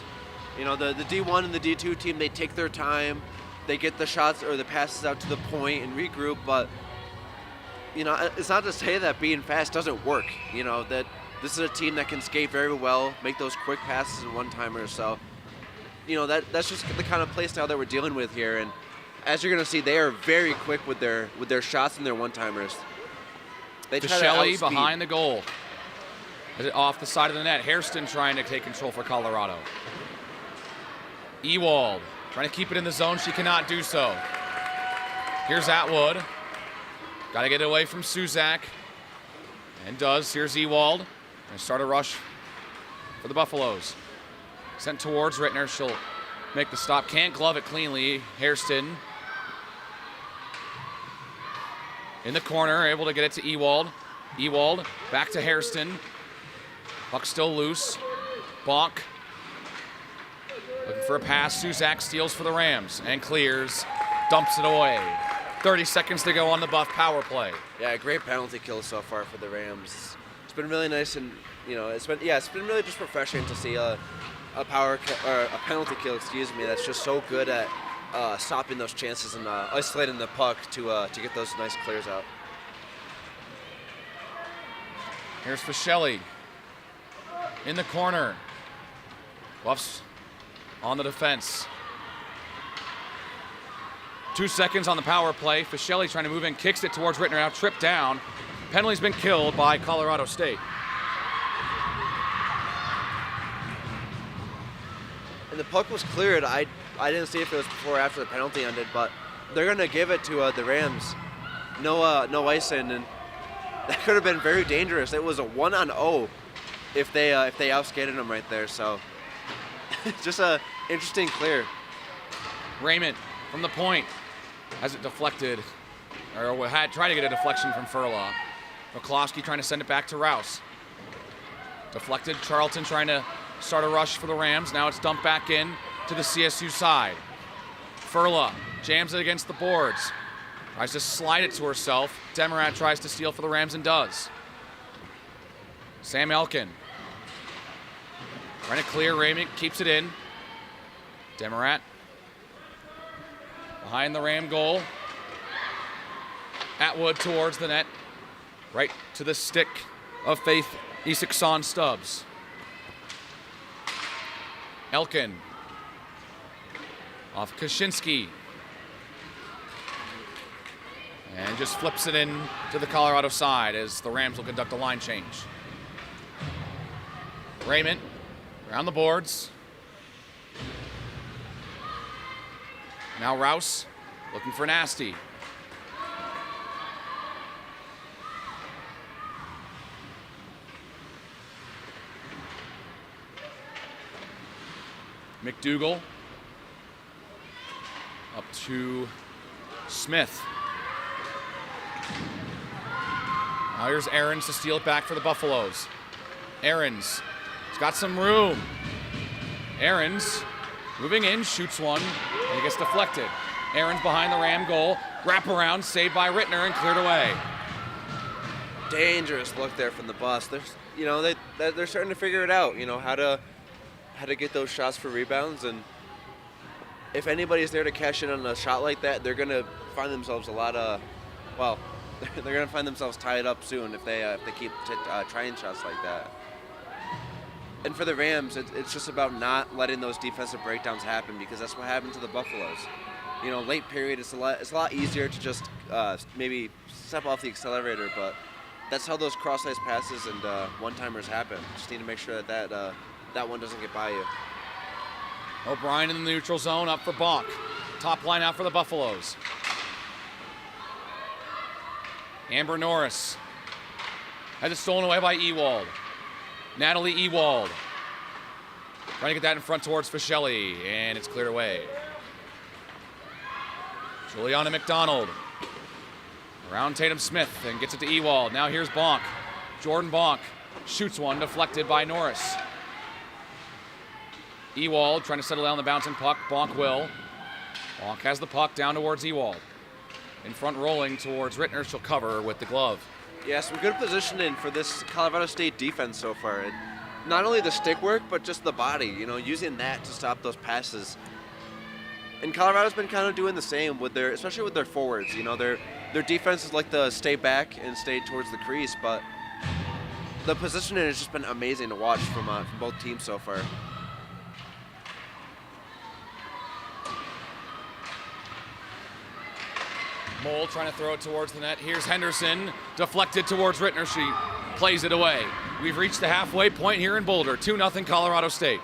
B: You know, the D1 and the D2 team, they take their time. They get the shots or the passes out to the point and regroup. But, you know, it's not to say that being fast doesn't work. You know, that this is a team that can skate very well, make those quick passes and one-timers. So, you know, that's just the kind of play style that we're dealing with here. And as you're going to see, they are very quick with their shots and their one-timers. They try to outspeed.
A: Behind the goal. Off the side of the net. Hairston trying to take control for Colorado. Ewald trying to keep it in the zone. She cannot do so. Here's Atwood. Got to get away from Suzak. And does. Here's Ewald. Going to start a rush for the Buffaloes. Sent towards Rittner. She'll make the stop. Can't glove it cleanly. Hairston in the corner. Able to get it to Ewald. Ewald back to Hairston. Puck still loose. Bonk. Looking for a pass. Suzak steals for the Rams and clears. Dumps it away. 30 seconds to go on the Buff power play.
B: Yeah, great penalty kill so far for the Rams. It's been really nice, and you know, it's been really just refreshing to see a penalty kill. Excuse me. That's just so good at stopping those chances and isolating the puck to get those nice clears out.
A: Here's Fischelli in the corner. Buffs on the defense. 2 seconds on the power play. Fischelli trying to move in, kicks it towards Rittner, now tripped down. Penalty's been killed by Colorado State.
B: And the puck was cleared. I didn't see if it was before or after the penalty ended, but they're going to give it to the Rams. No icing, and that could have been very dangerous. It was a 1-on-0 if they outskated them right there. So just a interesting clear.
A: Raymond from the point has it deflected, or had tried to get a deflection from Furlaw. McCloskey trying to send it back to Rouse. Deflected. Charlton trying to start a rush for the Rams. Now it's dumped back in to the CSU side. Furlaw jams it against the boards. Tries to slide it to herself. Demarat tries to steal for the Rams and does. Sam Elkin trying to clear. Raymond keeps it in. Demarat behind the Ram goal. Atwood towards the net. Right to the stick of Faith Isikson Stubbs. Elkin off Kaczynski. And just flips it in to the Colorado side as the Rams will conduct a line change. Raymond around the boards. Now Rouse looking for Nasty. McDougal up to Smith. Now here's Ahrens to steal it back for the Buffaloes. Ahrens has got some room. Ahrens moving in, shoots one, and it gets deflected. Ahrens behind the Ram goal. Wrap around, saved by Rittner and cleared away.
B: Dangerous look there from the Buffs. They're starting to figure it out. You know how to get those shots for rebounds, and if anybody's there to cash in on a shot like that, they're gonna find themselves they're gonna find themselves tied up soon if they keep trying shots like that. And for the Rams, it's just about not letting those defensive breakdowns happen, because that's what happened to the Buffaloes. You know, late period, it's a lot easier to just maybe step off the accelerator, but that's how those cross-ice passes and one-timers happen. Just need to make sure that that one doesn't get by you.
A: O'Brien in the neutral zone, up for Bonk. Top line out for the Buffaloes. Amber Norris has it stolen away by Ewald. Natalie Ewald trying to get that in front towards Fischelli, and it's cleared away. Juliana McDonald around Tatum Smith and gets it to Ewald. Now here's Bonk. Jordan Bonk shoots one, deflected by Norris. Ewald trying to settle down the bouncing puck. Bonk will. Bonk has the puck down towards Ewald. In front rolling towards Rittner. She'll cover with the glove.
B: Yeah, some good positioning for this Colorado State defense so far. Not only the stick work, but just the body, using that to stop those passes. And Colorado's been kind of doing the same with especially with their forwards. Their defense is like to stay back and stay towards the crease, but the positioning has just been amazing to watch from both teams so far.
A: Mole trying to throw it towards the net. Here's Henderson, deflected towards Rittner. She plays it away. We've reached the halfway point here in Boulder. 2-0 Colorado State.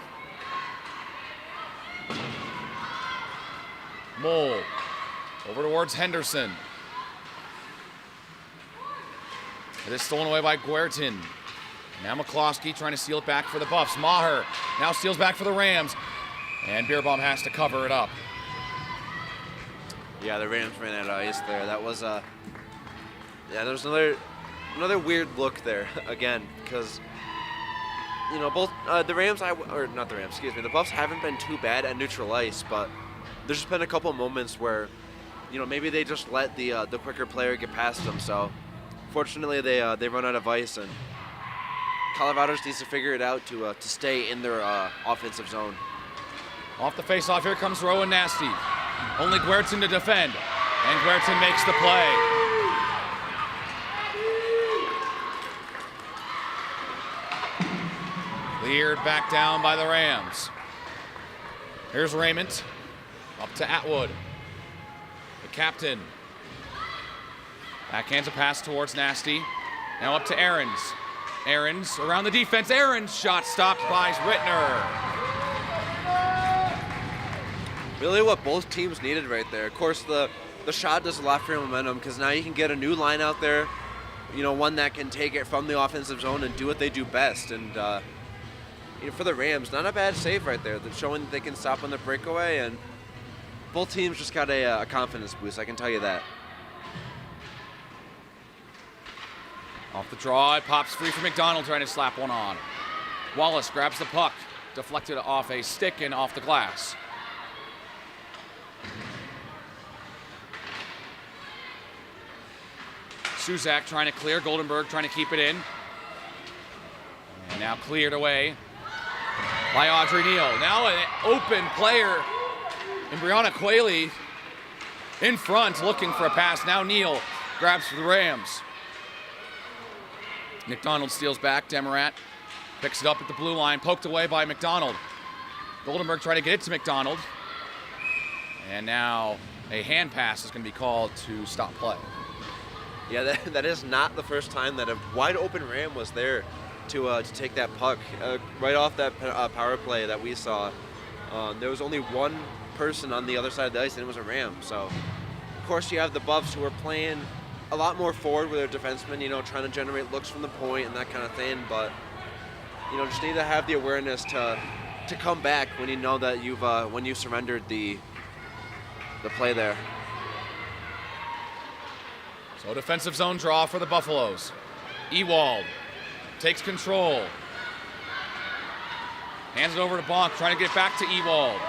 A: Mole over towards Henderson. It is stolen away by Guertin. Now McCloskey trying to steal it back for the Buffs. Maher now steals back for the Rams. And Beerbaum has to cover it up.
B: Yeah, the Rams ran out of ice there. That was there was another weird look there again, because both the Rams the Buffs haven't been too bad at neutral ice, but there's just been a couple moments where maybe they just let the quicker player get past them. So fortunately they run out of ice, and Colorado needs to figure it out to stay in their offensive zone.
A: Off the faceoff, here comes Rowan Nasty. Only Guertin to defend, and Guertin makes the play. Cleared back down by the Rams. Here's Raymond, up to Atwood. The captain. Backhands a pass towards Nasty. Now up to Ahrens. Ahrens around the defense. Ahrens shot stopped by Rittner.
B: Really what both teams needed right there. Of course, the shot does a lot for your momentum, because now you can get a new line out there, one that can take it from the offensive zone and do what they do best. And for the Rams, not a bad save right there. They're showing that they can stop on the breakaway, and both teams just got a confidence boost, I can tell you that.
A: Off the draw, it pops free for McDonald, trying to slap one on. Wallace grabs the puck, deflected off a stick and off the glass. Suzak trying to clear, Goldenberg trying to keep it in. And now cleared away by Audrey Neal. Now an open player in Brianna Quayle in front looking for a pass. Now Neal grabs for the Rams. McDonald steals back, Demarat picks it up at the blue line, poked away by McDonald. Goldenberg trying to get it to McDonald. And now a hand pass is going to be called to stop play.
B: Yeah, that is not the first time that a wide open Ram was there to take that puck right off that power play that we saw. There was only one person on the other side of the ice, and it was a Ram. So, of course, you have the Buffs who are playing a lot more forward with their defensemen, trying to generate looks from the point and that kind of thing. But, just need to have the awareness to come back when you know that when you surrendered the play there.
A: So defensive zone draw for the Buffaloes. Ewald takes control. Hands it over to Bonk, trying to get back to Ewald.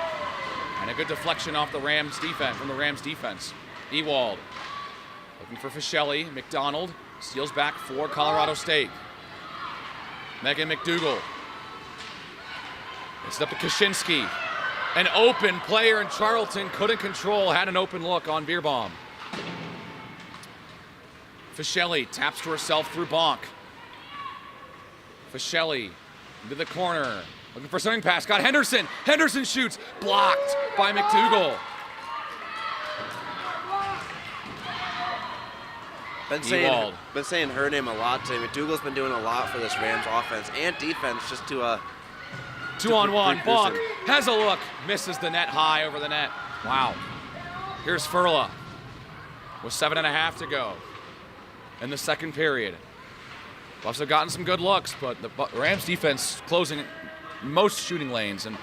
A: And a good deflection off the Rams defense, from the Rams defense. Ewald looking for Fischelli. McDonald steals back for Colorado State. Megan McDougall. It's up to Kaczynski. An open player in Charlton couldn't control, had an open look on Beerbaum. Fischelli taps to herself through Bonk. Fischelli into the corner, looking for something pass. Got Henderson. Henderson shoots, blocked by McDougall.
B: Been saying her name a lot today. McDougall's been doing a lot for this Rams offense and defense just to
A: 2-on-1.
B: Great
A: Bonk
B: vision.
A: has a look. Misses the net high over the net. Wow. Here's Furla with 7.5 to go in the second period. Buffs have gotten some good looks, but the Rams defense closing most shooting lanes. And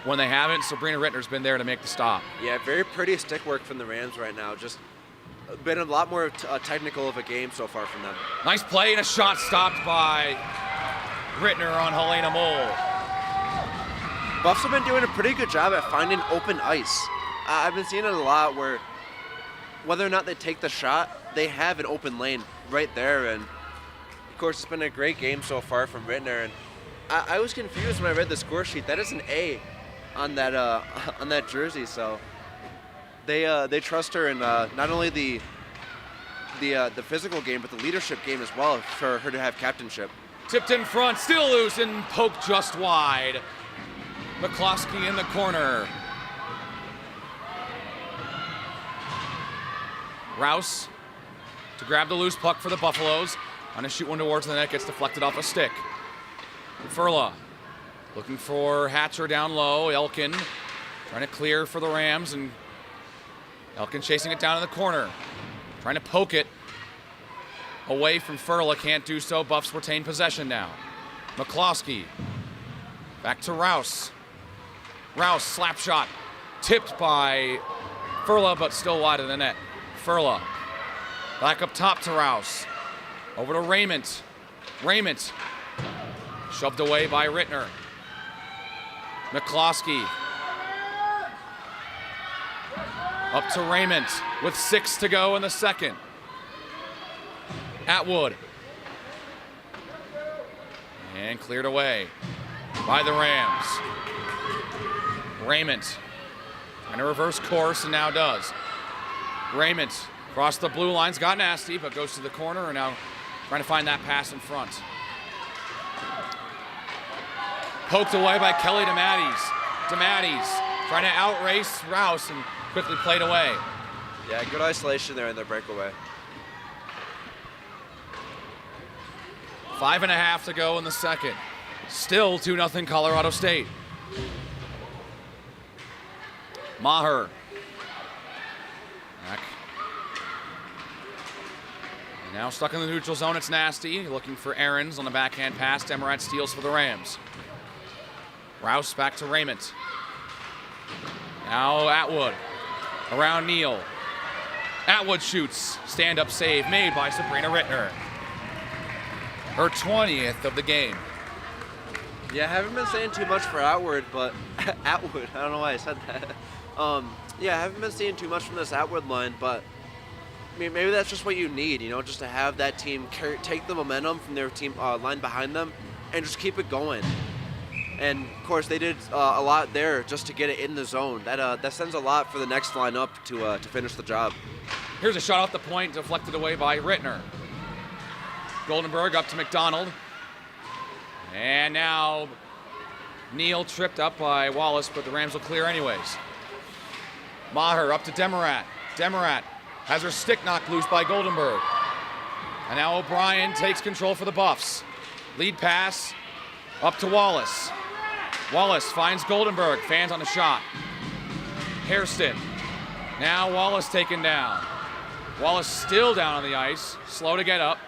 A: when they haven't, Sabrina Rittner's been there to make the stop.
B: Yeah, very pretty stick work from the Rams right now. Just been a lot more technical of a game so far from them.
A: Nice play and a shot stopped by Rittner on Helena Mole.
B: Buffs have been doing a pretty good job at finding open ice. I've been seeing it a lot where whether or not they take the shot, they have an open lane right there. And of course, it's been a great game so far from Rittner. And I was confused when I read the score sheet. That is an A on that jersey. So they trust her in not only the physical game, but the leadership game as well for her to have captainship.
A: Tipped in front, still loose and poked just wide. McCloskey in the corner. Rouse to grab the loose puck for the Buffaloes. On a shoot one towards the net, gets deflected off a stick. Furla looking for Hatcher down low. Elkin trying to clear for the Rams, and Elkin chasing it down in the corner. Trying to poke it away from Furla, can't do so. Buffs retain possession now. McCloskey back to Rouse. Rouse slap shot tipped by Furla, but still wide of the net. Furla back up top to Rouse. Over to Raymond. Raymond shoved away by Rittner. McCloskey up to Raymond with 6 to go in the second. Atwood. And cleared away by the Rams. Raymond trying to reverse course and now does. Raymond across the blue line's got nasty, but goes to the corner and now trying to find that pass in front. Poked away by Kelly DeMatteis. DeMatteis trying to outrace Rouse and quickly played away.
B: Yeah, good isolation there in their breakaway.
A: 5.5 to go in the second. Still 2-0 Colorado State. Maher. Back. And now stuck in the neutral zone, it's Nasty. Looking for Aarons on the backhand pass. Demarat steals for the Rams. Rouse back to Raymond. Now Atwood. Around Neal. Atwood shoots. Stand-up save made by Sabrina Rittner. Her 20th of the game.
B: Yeah, I haven't been saying too much for Atwood, but Atwood, I don't know why I said that. Yeah, I haven't been seeing too much from this Atwood line, but I mean, maybe that's just what you need, just to have that team take the momentum from their team line behind them and just keep it going. And of course, they did a lot there just to get it in the zone. That sends a lot for the next line up to finish the job.
A: Here's a shot off the point, deflected away by Rittner. Goldenberg up to McDonald. And now Neal tripped up by Wallace, but the Rams will clear anyways. Maher up to Demarat. Demarat has her stick knocked loose by Goldenberg. And now O'Brien takes control for the Buffs. Lead pass up to Wallace. Wallace finds Goldenberg, fans on the shot. Hairston. Now Wallace taken down. Wallace still down on the ice, slow to get up.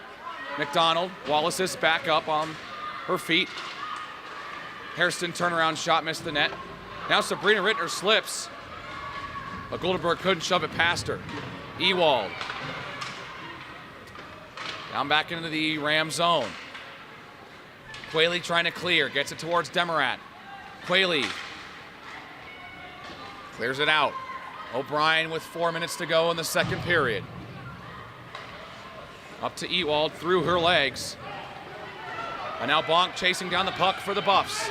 A: McDonald, Wallace is back up on her feet. Hairston turnaround shot, missed the net. Now Sabrina Rittner slips, but Goldenberg couldn't shove it past her. Ewald. Down back into the Ram zone. Quayle trying to clear, gets it towards Demarat. Quayle clears it out. O'Brien with 4 minutes to go in the second period. Up to Ewald through her legs. And now Bonk chasing down the puck for the Buffs.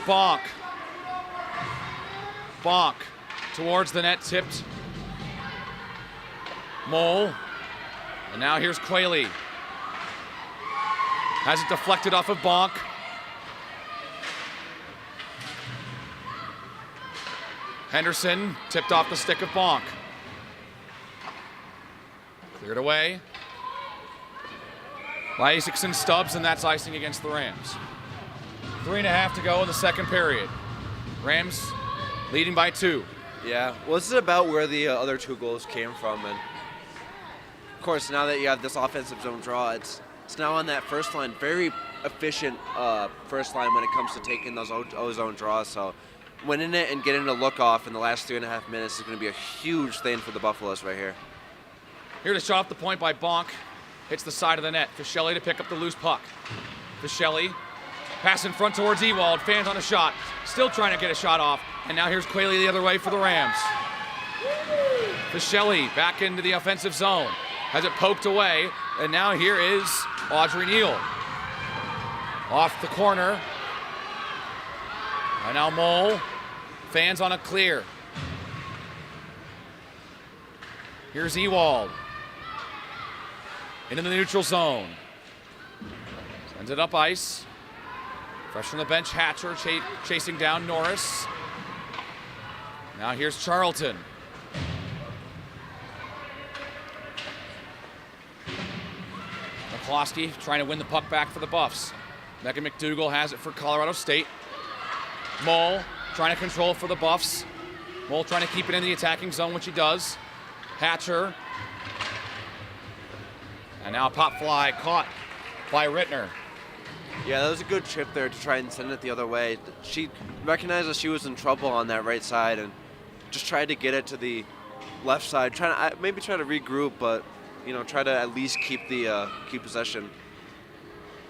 A: Bonk. Bonk towards the net, tipped. Mole. And now here's Quayle. Has it deflected off of Bonk. Henderson tipped off the stick of Bonk. Cleared away by Isaacson Stubbs, and that's icing against the Rams. 3.5 to go in the second period. Rams leading by 2.
B: Yeah, well, this is about where the other 2 goals came from, and of course, now that you have this offensive zone draw, it's now on that first line. Very efficient first line when it comes to taking those O-zone draws. So winning it and getting a look off in the last 3.5 minutes is going to be a huge thing for the Buffaloes right here.
A: Here to shot off the point by Bonk. Hits the side of the net. Fischelli to pick up the loose puck. Fischelli pass in front towards Ewald. Fans on a shot. Still trying to get a shot off. And now here's Quayle the other way for the Rams. Fischelli back into the offensive zone. Has it poked away. And now here is Audrey Neal. Off the corner. And now Mole. Fans on a clear. Here's Ewald. Into the neutral zone. Sends it up ice. Fresh from the bench, Hatcher chasing down Norris. Now here's Charlton. McCloskey trying to win the puck back for the Buffs. Megan McDougall has it for Colorado State. Mole trying to control for the Buffs. Mole trying to keep it in the attacking zone, which he does. Hatcher. And now a pop fly caught by Rittner.
B: Yeah, that was a good chip there to try and send it the other way. She recognized that she was in trouble on that right side and just tried to get it to the left side. Maybe try to regroup, but try to at least keep possession.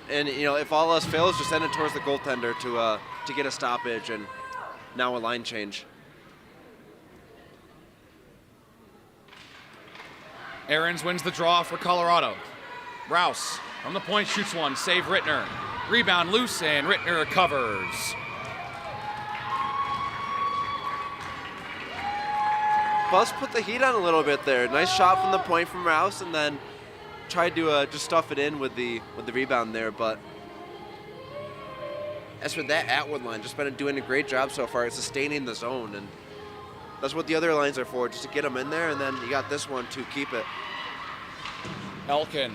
B: And if all else fails, just send it towards the goaltender to get a stoppage and now a line change.
A: Aarons wins the draw for Colorado. Rouse from the point shoots one, save Rittner. Rebound loose and Rittner recovers.
B: Buffs put the heat on a little bit there. Nice shot from the point from Rouse, and then tried to just stuff it in with the rebound there. But as for that Atwood line, just been doing a great job so far, sustaining the zone, and that's what the other lines are for, just to get them in there, and then you got this one to keep it.
A: Elkin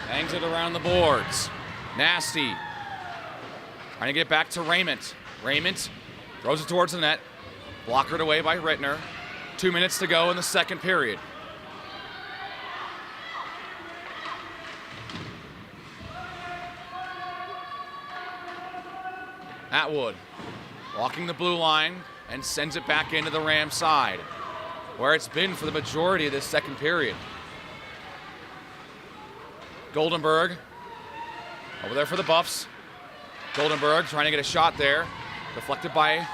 A: hangs it around the boards. Nasty. Trying to get back to Raymond. Raymond throws it towards the net. Blockered away by Rittner. 2 minutes to go in the second period. Atwood walking the blue line and sends it back into the Rams side, where it's been for the majority of this second period. Goldenberg over there for the Buffs. Goldenberg trying to get a shot there. Deflected by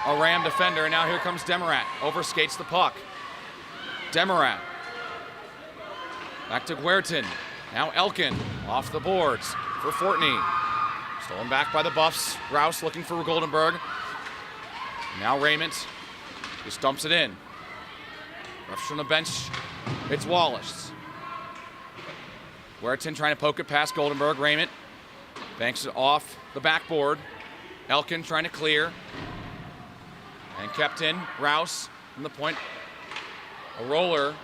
A: a Ram defender, and now here comes Demarat. Overskates the puck. Demarat. Back to Guertin. Now Elkin off the boards for Fortney. Stolen back by the Buffs. Rouse looking for Goldenberg. Now Raymond just dumps it in. Refs from the bench. It's Wallace. Guertin trying to poke it past Goldenberg. Raymond banks it off the backboard. Elkin trying to clear. And kept in. Rouse from the point. A roller.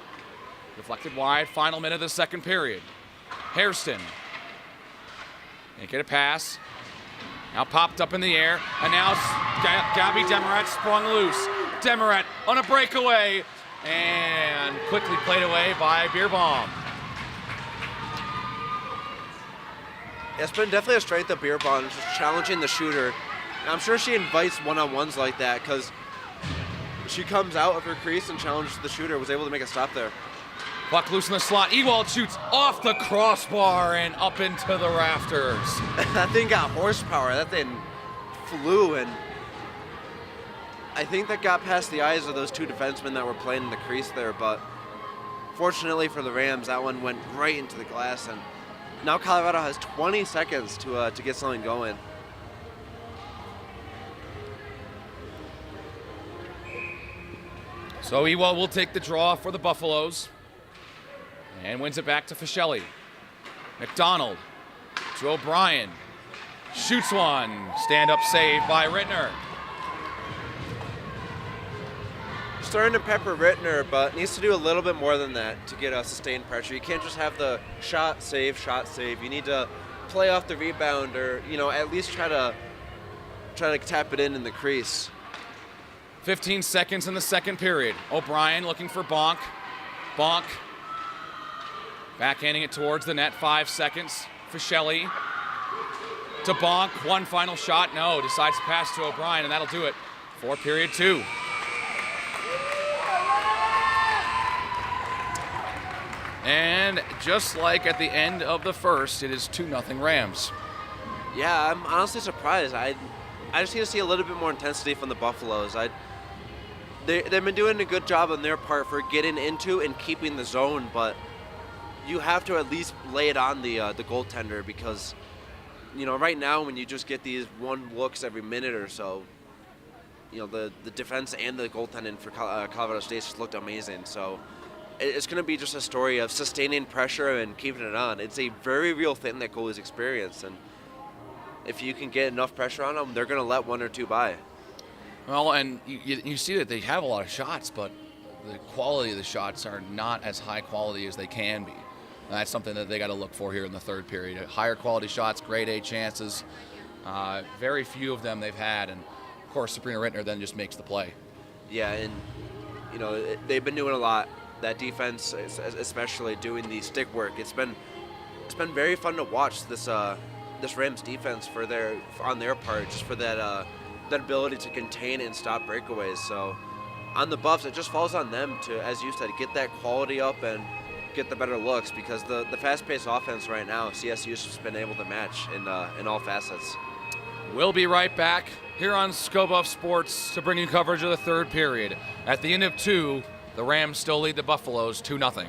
A: Deflected wide. Final minute of the second period. Hairston. Can't get a pass. Now popped up in the air. And now Gabby Demarat sprung loose. Demarat on a breakaway. And quickly played away by Beerbaum.
B: It's been definitely a strength of Beerbaum, just challenging the shooter. And I'm sure she invites one-on-ones like that because she comes out of her crease and challenges the shooter, was able to make a stop there.
A: Puck loose in the slot. Ewald shoots off the crossbar and up into the rafters.
B: That thing got horsepower. That thing flew, and I think that got past the eyes of those two defensemen that were playing in the crease there, but fortunately for the Rams, that one went right into the glass, and now Colorado has 20 seconds to get something going.
A: So Ewald will take the draw for the Buffaloes and wins it back to Fischelli. McDonald to O'Brien. Shoots one. Stand-up save by Rittner.
B: Starting to pepper Rittner, but needs to do a little bit more than that to get a sustained pressure. You can't just have the shot, save. You need to play off the rebound or, at least try to try to tap it in the crease.
A: 15 seconds in the second period. O'Brien looking for Bonk. Bonk backhanding it towards the net. 5 seconds. Fischelli to Bonk. One final shot. No. Decides to pass to O'Brien, and that'll do it for period 2. And just like at the end of the first, it is 2-0 Rams.
B: Yeah, I'm honestly surprised. I just need to see a little bit more intensity from the Buffaloes. They've been doing a good job on their part for getting into and keeping the zone, but you have to at least lay it on the goaltender because, right now when you just get these one looks every minute or so, the defense and the goaltending for Colorado State just looked amazing. So it's going to be just a story of sustaining pressure and keeping it on. It's a very real thing that goalies experience, and if you can get enough pressure on them, they're going to let one or two by.
A: Well, and you see that they have a lot of shots, but the quality of the shots are not as high quality as they can be. And that's something that they got to look for here in the third period. Higher quality shots, grade A chances. Very few of them they've had, and of course Sabrina Rittner then just makes the play.
B: Yeah, and they've been doing a lot. That defense, especially doing the stick work, it's been very fun to watch this Rams defense on their part, just for that ability to contain and stop breakaways. So on the Buffs, it just falls on them to, as you said, get that quality up and get the better looks, because the fast-paced offense right now, CSU's just been able to match in all facets.
A: We'll be right back here on ScoBuff Sports to bring you coverage of the third period. At the end of 2, the Rams still lead the Buffaloes 2-0.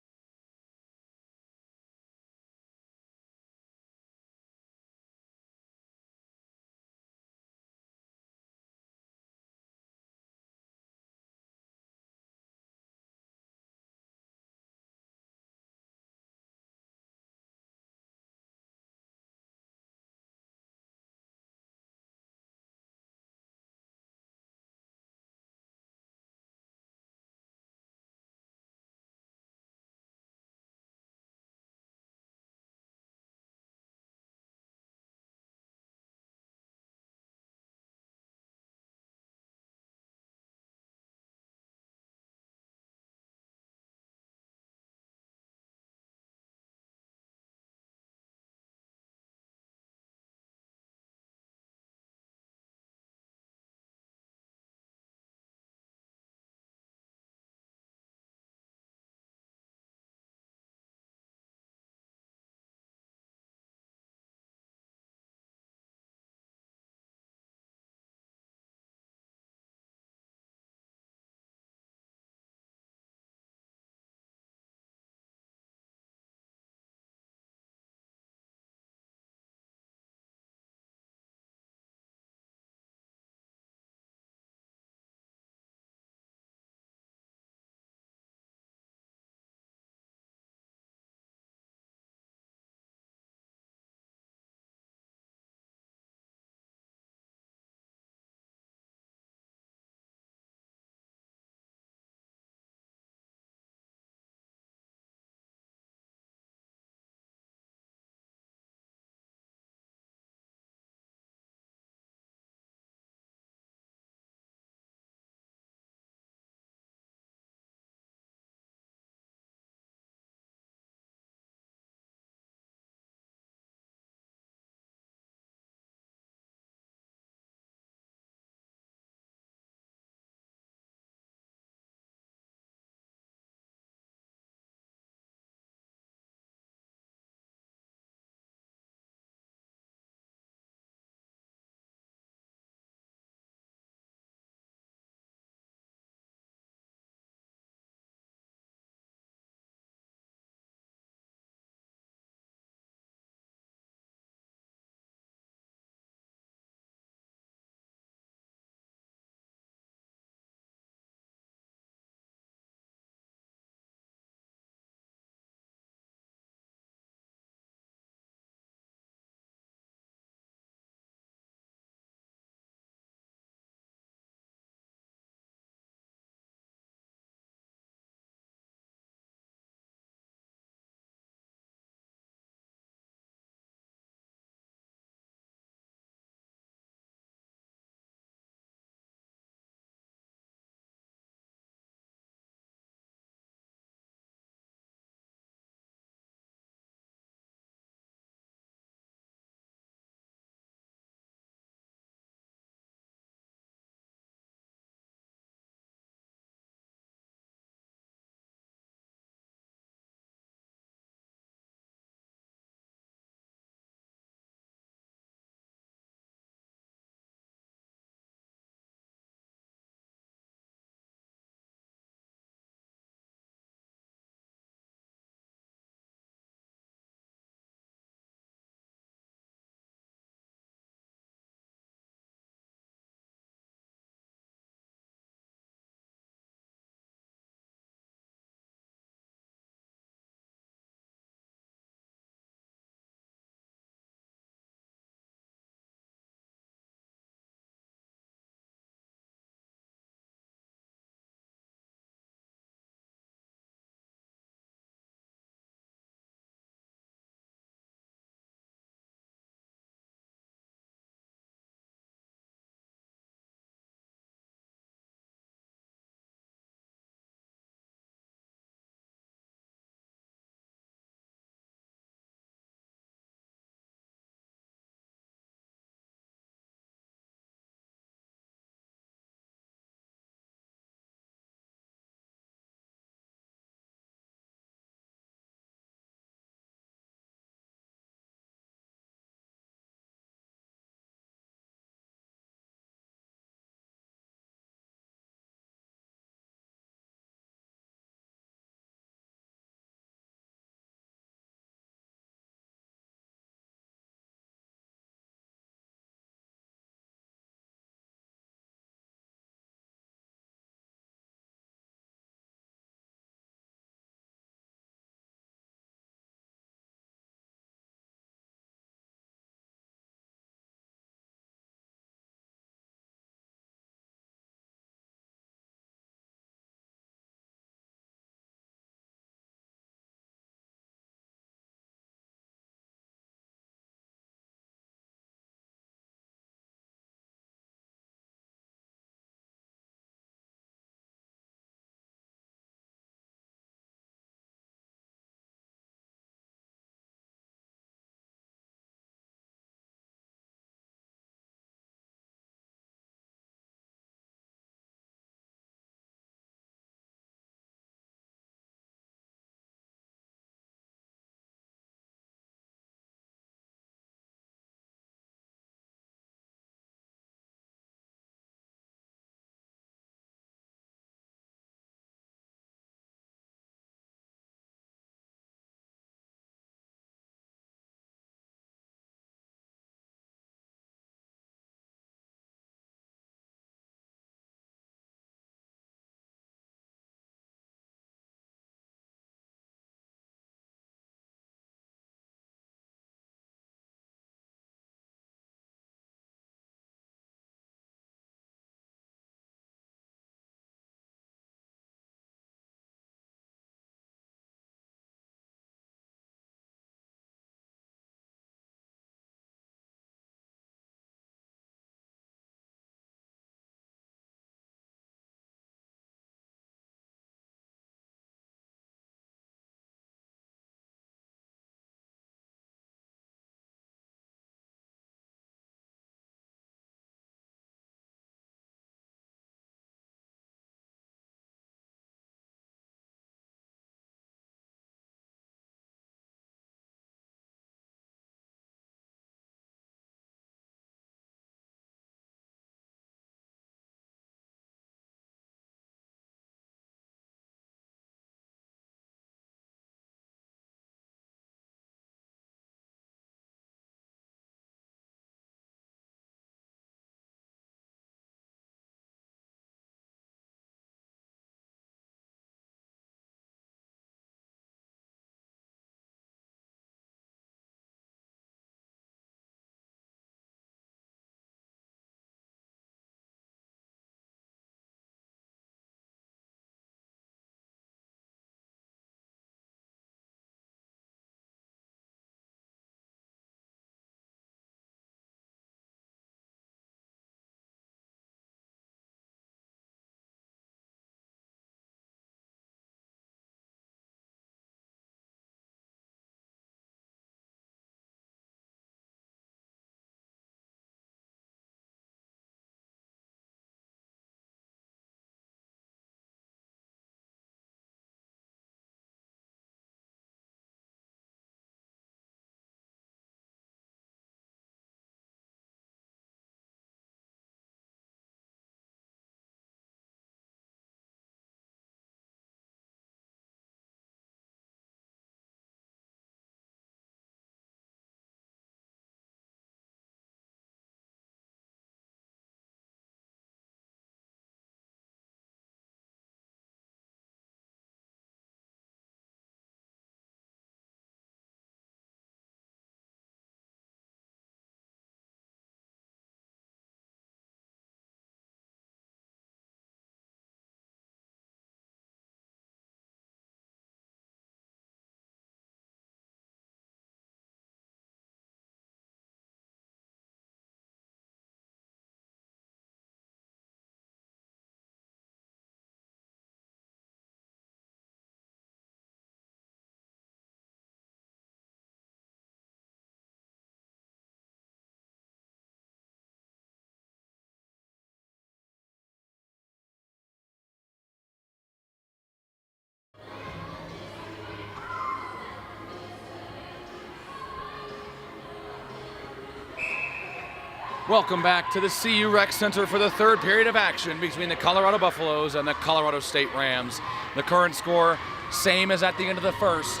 A: Welcome back to the CU Rec Center for the third period of action between the Colorado Buffaloes and the Colorado State Rams. The current score, same as at the end of the first,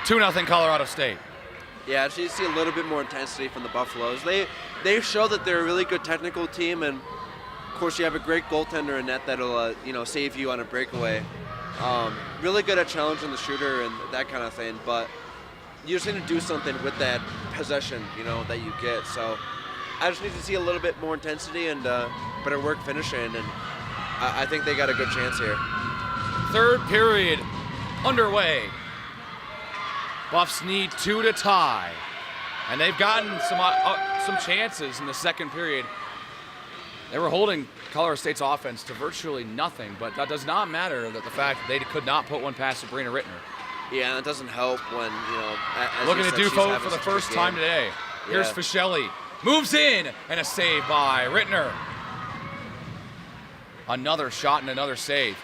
A: 2-0 Colorado State.
B: Yeah, I just see a little bit more intensity from the Buffaloes. They show that they're a really good technical team, and of course you have a great goaltender in net that'll save you on a breakaway. Really good at challenging the shooter and that kind of thing, but you just need to do something with that possession, that you get. So I just need to see a little bit more intensity and better work finishing, and I think they got a good chance here.
A: Third period underway. Buffs need 2 to tie, and they've gotten some chances in the second period. They were holding Colorado State's offense to virtually nothing, but that does not matter that the fact that they could not put one past Sabrina Rittner.
B: Yeah, and it doesn't help when, as
A: looking
B: you
A: at
B: said, she's
A: Dufo
B: having
A: for the
B: such a
A: first
B: good
A: time
B: game.
A: today. Here's
B: Yeah.
A: Fischelli. Moves in, and a save by Rittner. Another shot and another save.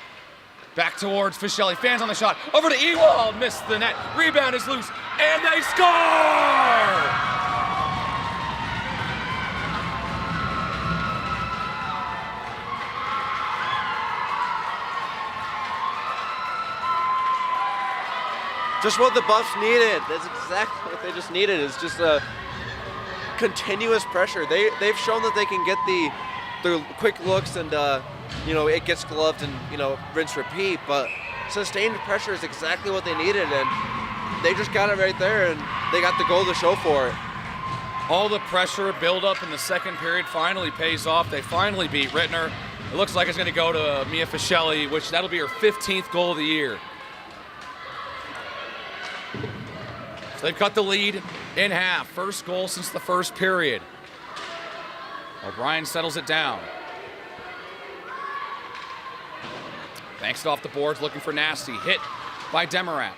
A: Back towards Fischelli. Fans on the shot. Over to Ewald. Missed the net. Rebound is loose, and they score!
B: Just what the Buffs needed. That's exactly what they just needed. Is just a continuous pressure. They've shown that they can get the quick looks and it gets gloved and rinse repeat. But sustained pressure is exactly what they needed, and they just got it right there, and they got the goal to show for it.
A: All the pressure build up in the second period finally pays off. They finally beat Rittner. It looks like it's going to go to Mia Fischelli, which that'll be her 15th goal of the year. So they've cut the lead in half. First goal since the first period. O'Brien settles it down. Banks it off the boards, looking for Nasty. Hit by Demarat.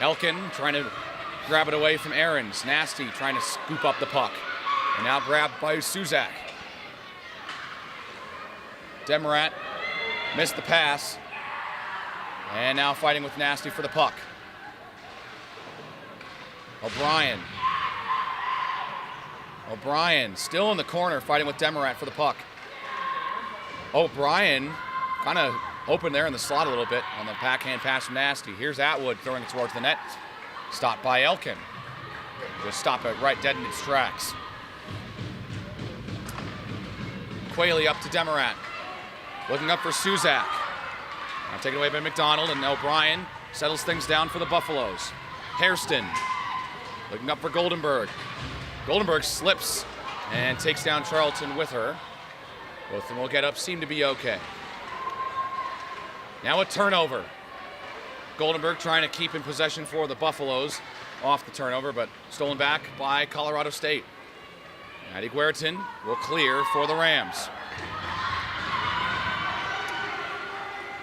A: Elkin trying to grab it away from Aarons. Nasty trying to scoop up the puck. And now grabbed by Suzak. Demarat missed the pass. And now fighting with Nasty for the puck. O'Brien still in the corner fighting with Demarat for the puck. O'Brien kind of open there in the slot a little bit on the backhand pass from Nasty. Here's Atwood throwing it towards the net. Stopped by Elkin. Just stop it right dead in its tracks. Quayle up to Demarat. Looking up for Suzak. Now taken away by McDonald, and O'Brien settles things down for the Buffaloes. Hairston looking up for Goldenberg. Goldenberg slips and takes down Charlton with her. Both of them will get up, seem to be okay. Now a turnover. Goldenberg trying to keep in possession for the Buffaloes off the turnover, but stolen back by Colorado State. Maddie Guertin will clear for the Rams.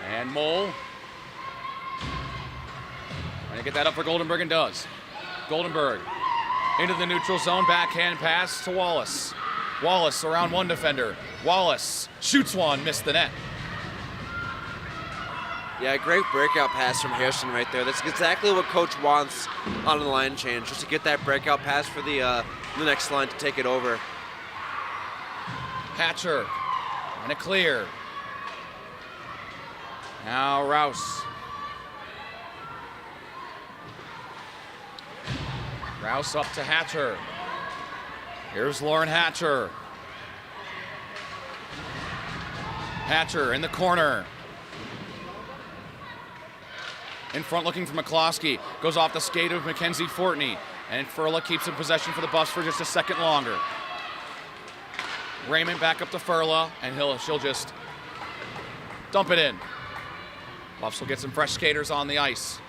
A: And Mole trying to get that up for Goldenberg, and does. Goldenberg into the neutral zone, backhand pass to Wallace. Wallace around one defender. Wallace shoots one, missed the net.
B: Yeah, great breakout pass from Hairston right there. That's exactly what Coach wants on the line change, just to get that breakout pass for the next line to take it over.
A: Hatcher and a clear. Now Rouse. Rouse up to Hatcher. Here's Lauren Hatcher. Hatcher in the corner. In front looking for McCloskey. Goes off the skate of Mackenzie Fortney. And Furla keeps in possession for the Buffs for just a second longer. Raymond back up to Furla, and she'll just dump it in. Buffs will get some fresh skaters on the ice.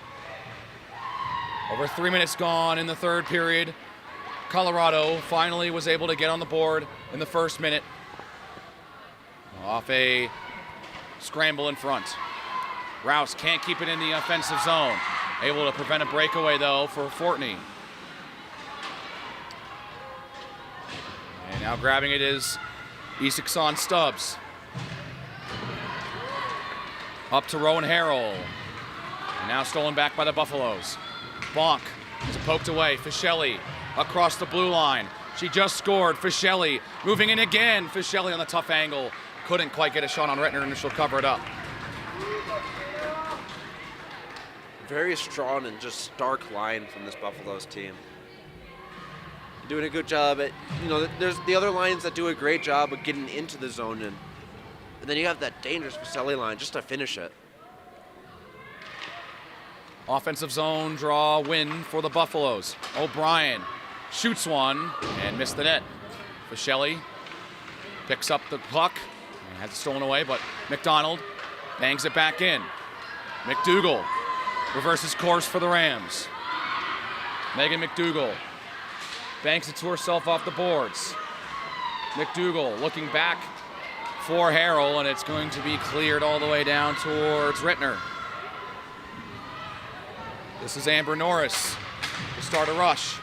A: Over 3 minutes gone in the third period. Colorado finally was able to get on the board in the first minute off a scramble in front. Rouse can't keep it in the offensive zone. Able to prevent a breakaway, though, for Fortney. And now grabbing it is Isakson Stubbs. Up to Rowan Harrell. And now stolen back by the Buffaloes. Bonk is poked away. Fischelli across the blue line. She just scored. Fischelli moving in again. Fischelli on the tough angle. Couldn't quite get a shot on Rittner, and she'll cover it up.
B: Very strong and just stark line from this Buffaloes team. Doing a good job at, there's the other lines that do a great job of getting into the zone, and then you have that dangerous Fischelli line just to finish it.
A: Offensive zone draw win for the Buffaloes. O'Brien shoots one and missed the net. Fischelli picks up the puck and has it stolen away, but McDonald bangs it back in. McDougall reverses course for the Rams. Megan McDougall banks it to herself off the boards. McDougall looking back for Harrell, and it's going to be cleared all the way down towards Rittner. This is Amber Norris to start a rush.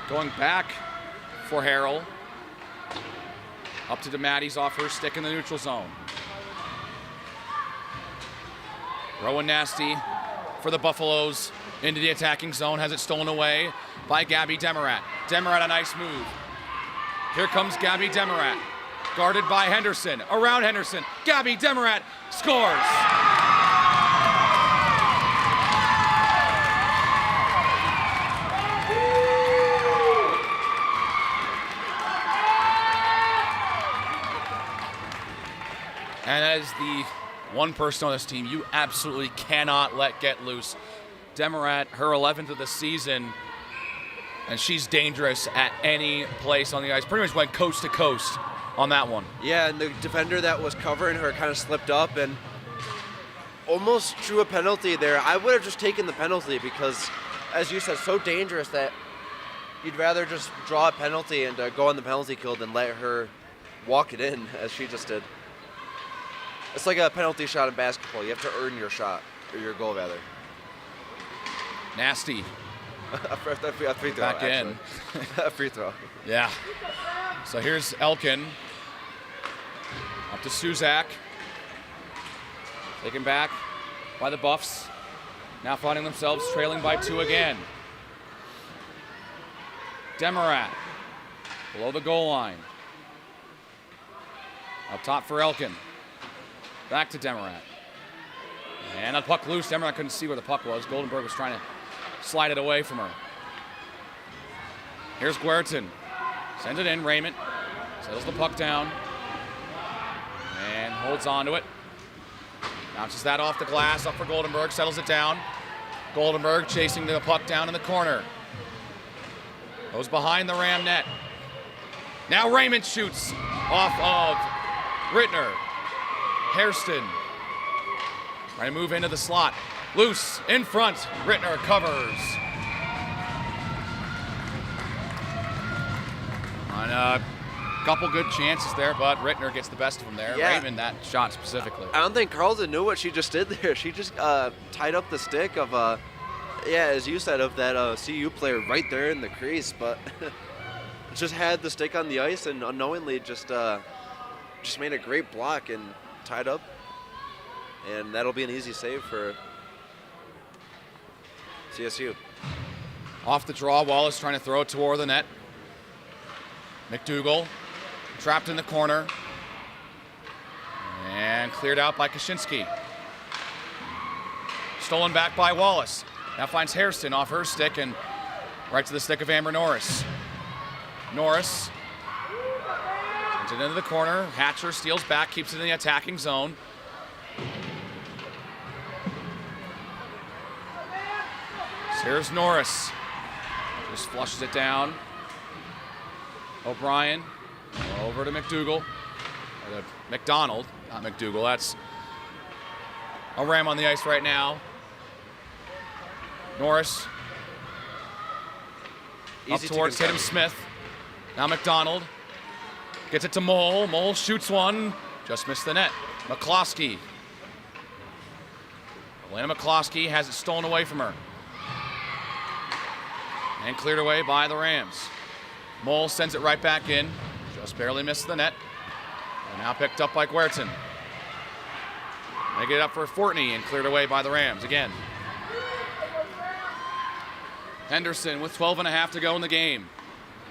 A: Going back for Harrell. Up to DeMatteis off her stick in the neutral zone. Rowan Nasty for the Buffaloes into the attacking zone. Has it stolen away by Gabby Demarat. Demarat, a nice move. Here comes Gabby Demarat. Guarded by Henderson. Around Henderson. Gabby Demarat scores. And as the one person on this team you absolutely cannot let get loose. Demarat, her 11th of the season, and she's dangerous at any place on the ice. Pretty much went coast to coast on that one.
B: Yeah, and the defender that was covering her kind of slipped up and almost drew a penalty there. I would have just taken the penalty because, as you said, so dangerous that you'd rather just draw a penalty and go on the penalty kill than let her walk it in, as she just did. It's like a penalty shot in basketball. You have to earn your shot, or your goal, rather.
A: Nasty.
B: A free throw,
A: back
B: actually.
A: in.
B: A free throw.
A: Yeah. So here's Elkin. Up to Suzak. Taken back by the Buffs. Now finding themselves trailing by 2 again. Demarat. Below the goal line. Up top for Elkin. Back to Demarat. And the puck loose. Demarat couldn't see where the puck was. Goldenberg was trying to slide it away from her. Here's Guertin. Sends it in. Raymond settles the puck down and holds on to it. Bounces that off the glass. Up for Goldenberg. Settles it down. Goldenberg chasing the puck down in the corner. Goes behind the Ram net. Now Raymond shoots off of Rittner. Hairston trying to move into the slot. Loose in front. Rittner covers. On a couple good chances there, but Rittner gets the best of them there.
B: Yeah.
A: Raymond, that shot specifically.
B: I don't think Carlton knew what she just did there. She just tied up the stick of, as you said, of that CU player right there in the crease, but just had the stick on the ice and unknowingly just made a great block and tied up. And that'll be an easy save for CSU.
A: Off the draw, Wallace trying to throw it toward the net. McDougall trapped in the corner and cleared out by Kaczynski. Stolen back by Wallace. Now finds Hairston off her stick and right to the stick of Amber Norris. Norris sends it into the corner. Hatcher steals back, keeps it in the attacking zone. Here's Norris. Just flushes it down. O'Brien over to McDougall. Or to McDonald, not McDougall. That's a Ram on the ice right now. Norris up towards Tatum Smith. Now McDonald gets it to Mole. Mole shoots one. Just missed the net. McCloskey. Elena McCloskey has it stolen away from her. And cleared away by the Rams. Mole sends it right back in. Just barely missed the net. And now picked up by Guertin. They get it up for Fortney and cleared away by the Rams again. Henderson with 12 and a half to go in the game.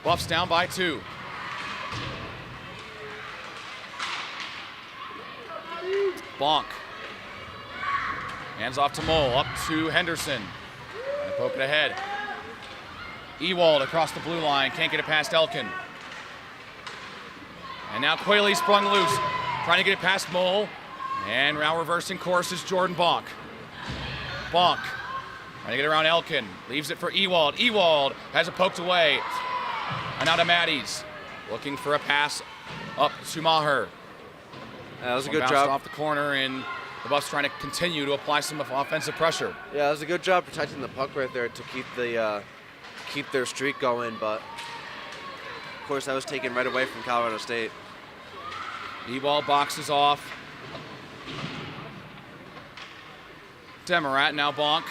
A: Buffs down by 2. Bonk. Hands off to Mole, up to Henderson. And poke it ahead. Ewald across the blue line, can't get it past Elkin. And now Quayle sprung loose, trying to get it past Mole. And now reversing course is Jordan Bonk. Bonk, trying to get around Elkin, leaves it for Ewald. Ewald has it poked away. And now to Matties, looking for a pass up to Maher.
B: That was a good
A: Bounced
B: job.
A: off the corner, and the Buffs trying to continue to apply some offensive pressure.
B: Yeah, that was a good job protecting the puck right there to keep their streak going, but of course that was taken right away from Colorado State.
A: Ewald boxes off. Demarat, now Bonk.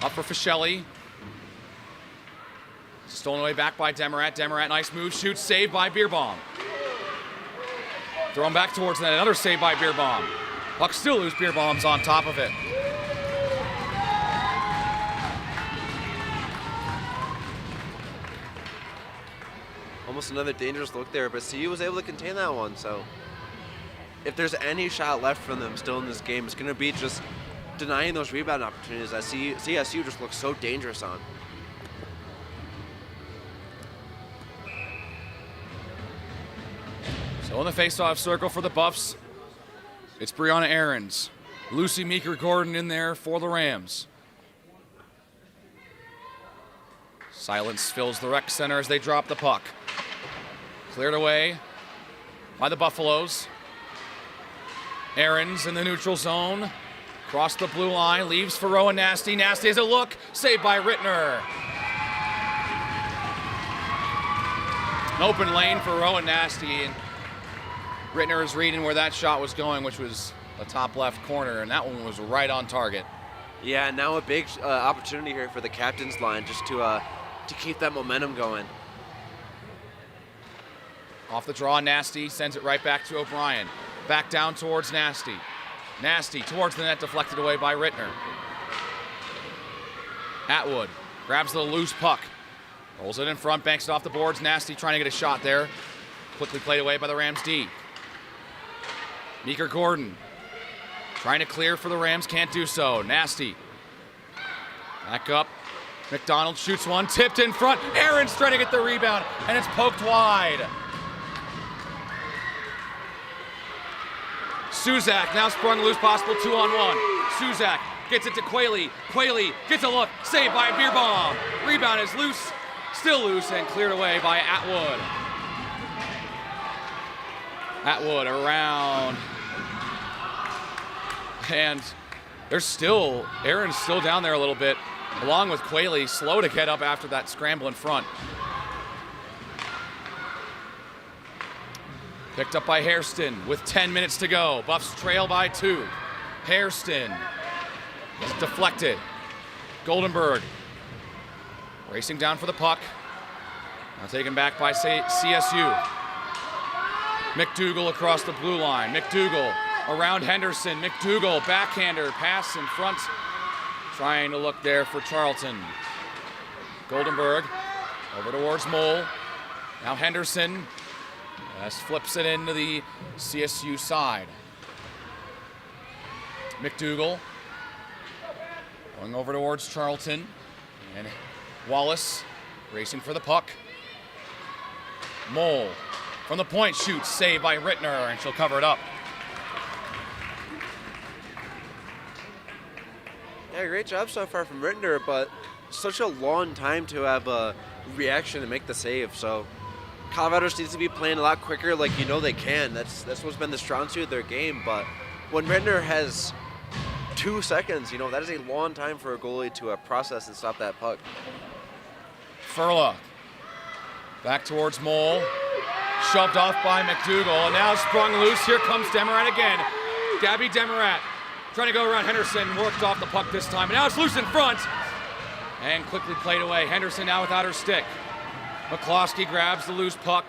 A: Up for Fischelli. Stolen away back by Demarat. Demarat, nice move, shoots, saved by Beerbaum. Thrown back towards that, another save by Beerbaum. Puck still loose, Beerbaum's on top of it.
B: Almost another dangerous look there, but CU was able to contain that one, so if there's any shot left from them still in this game, it's going to be just denying those rebound opportunities that CSU just looks so dangerous on.
A: So in the face-off circle for the Buffs, it's Brianna Ahrens. Lucy Meeker-Gordon in there for the Rams. Silence fills the rec center as they drop the puck. Cleared away by the Buffaloes. Ahrens in the neutral zone. Across the blue line, leaves for Rowan Nasty. Nasty has a look, saved by Rittner. An open lane for Rowan Nasty, and Rittner is reading where that shot was going, which was the top left corner, and that one was right on target.
B: Yeah, now a big opportunity here for the captain's line just to keep that momentum going.
A: Off the draw, Nasty sends it right back to O'Brien. Back down towards Nasty. Nasty towards the net, deflected away by Rittner. Atwood grabs the loose puck. Rolls it in front, banks it off the boards. Nasty trying to get a shot there. Quickly played away by the Rams D. Meeker-Gordon trying to clear for the Rams, can't do so. Nasty. Back up. McDonald shoots one, tipped in front. Ahrens trying to get the rebound, and it's poked wide. Suzak now sprung loose, possible 2-on-1. Suzak gets it to Quayle. Quayle gets a look, saved by Beerbaum. Rebound is loose, still loose, and cleared away by Atwood. Atwood around. And there's still, Aaron's still down there a little bit, along with Quayle, slow to get up after that scramble in front. Picked up by Hairston with 10 minutes to go. Buffs trail by 2. Hairston is deflected. Goldenberg racing down for the puck. Now taken back by CSU. McDougal across the blue line. McDougal around Henderson. McDougal backhander pass in front. Trying to look there for Charlton. Goldenberg over towards Mole. Now Henderson flips it into the CSU side. McDougal going over towards Charlton. And Wallace racing for the puck. Mole from the point shoots, saved by Rittner, and she'll cover it up.
B: Yeah, great job so far from Rittner, but such a long time to have a reaction and make the save. So Colorado needs to be playing a lot quicker, like you know they can. That's what's been the strong suit of their game. But when Rittner has 2 seconds, you know, that is a long time for a goalie to process and stop that puck.
A: Furla back towards Mole. Shoved off by McDougal, and now sprung loose. Here comes Demarat again. Gabby Demarat trying to go around Henderson, worked off the puck this time, and now it's loose in front. And quickly played away. Henderson now without her stick. McCloskey grabs the loose puck.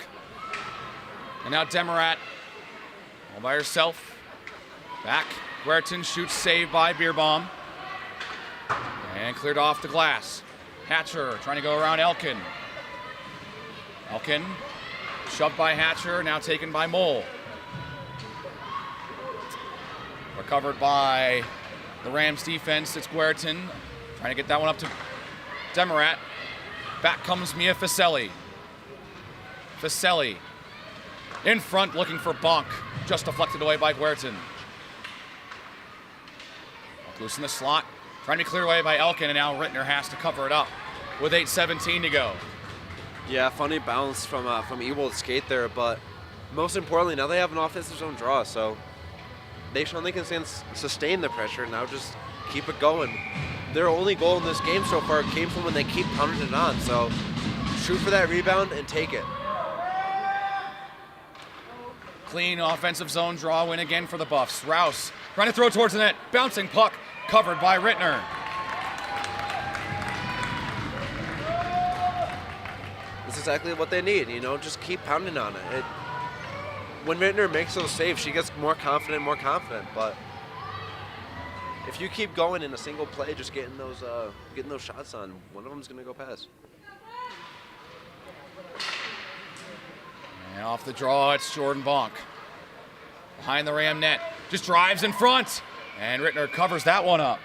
A: And now Demarat all by herself. Back. Guertin shoots, saved by Beerbaum. And cleared off the glass. Hatcher trying to go around Elkin. Elkin, shoved by Hatcher, now taken by Mole. Recovered by the Rams defense. It's Guertin trying to get that one up to Demarat. Back comes Mia Facelli. Facelli in front looking for Bonk. Just deflected away by Guertin. Loose in the slot. Trying to be cleared away by Elkin, and now Rittner has to cover it up with 8:17 to go.
B: Yeah, funny bounce from Ewald's skate there, but most importantly, now they have an offensive zone draw, so they certainly can sustain the pressure. Now just keep it going. Their only goal in this game so far came from when they keep pounding it on, so shoot for that rebound and take it.
A: Clean offensive zone draw win again for the Buffs. Rouse trying to throw towards the net. Bouncing puck covered by Rittner.
B: That's exactly what they need, just keep pounding on it. When Rittner makes those saves, she gets more confident, but if you keep going in a single play, just getting those shots on, one of them's going to go past.
A: And off the draw, it's Jordan Bonk. Behind the Ram net. Just drives in front. And Rittner covers that one up.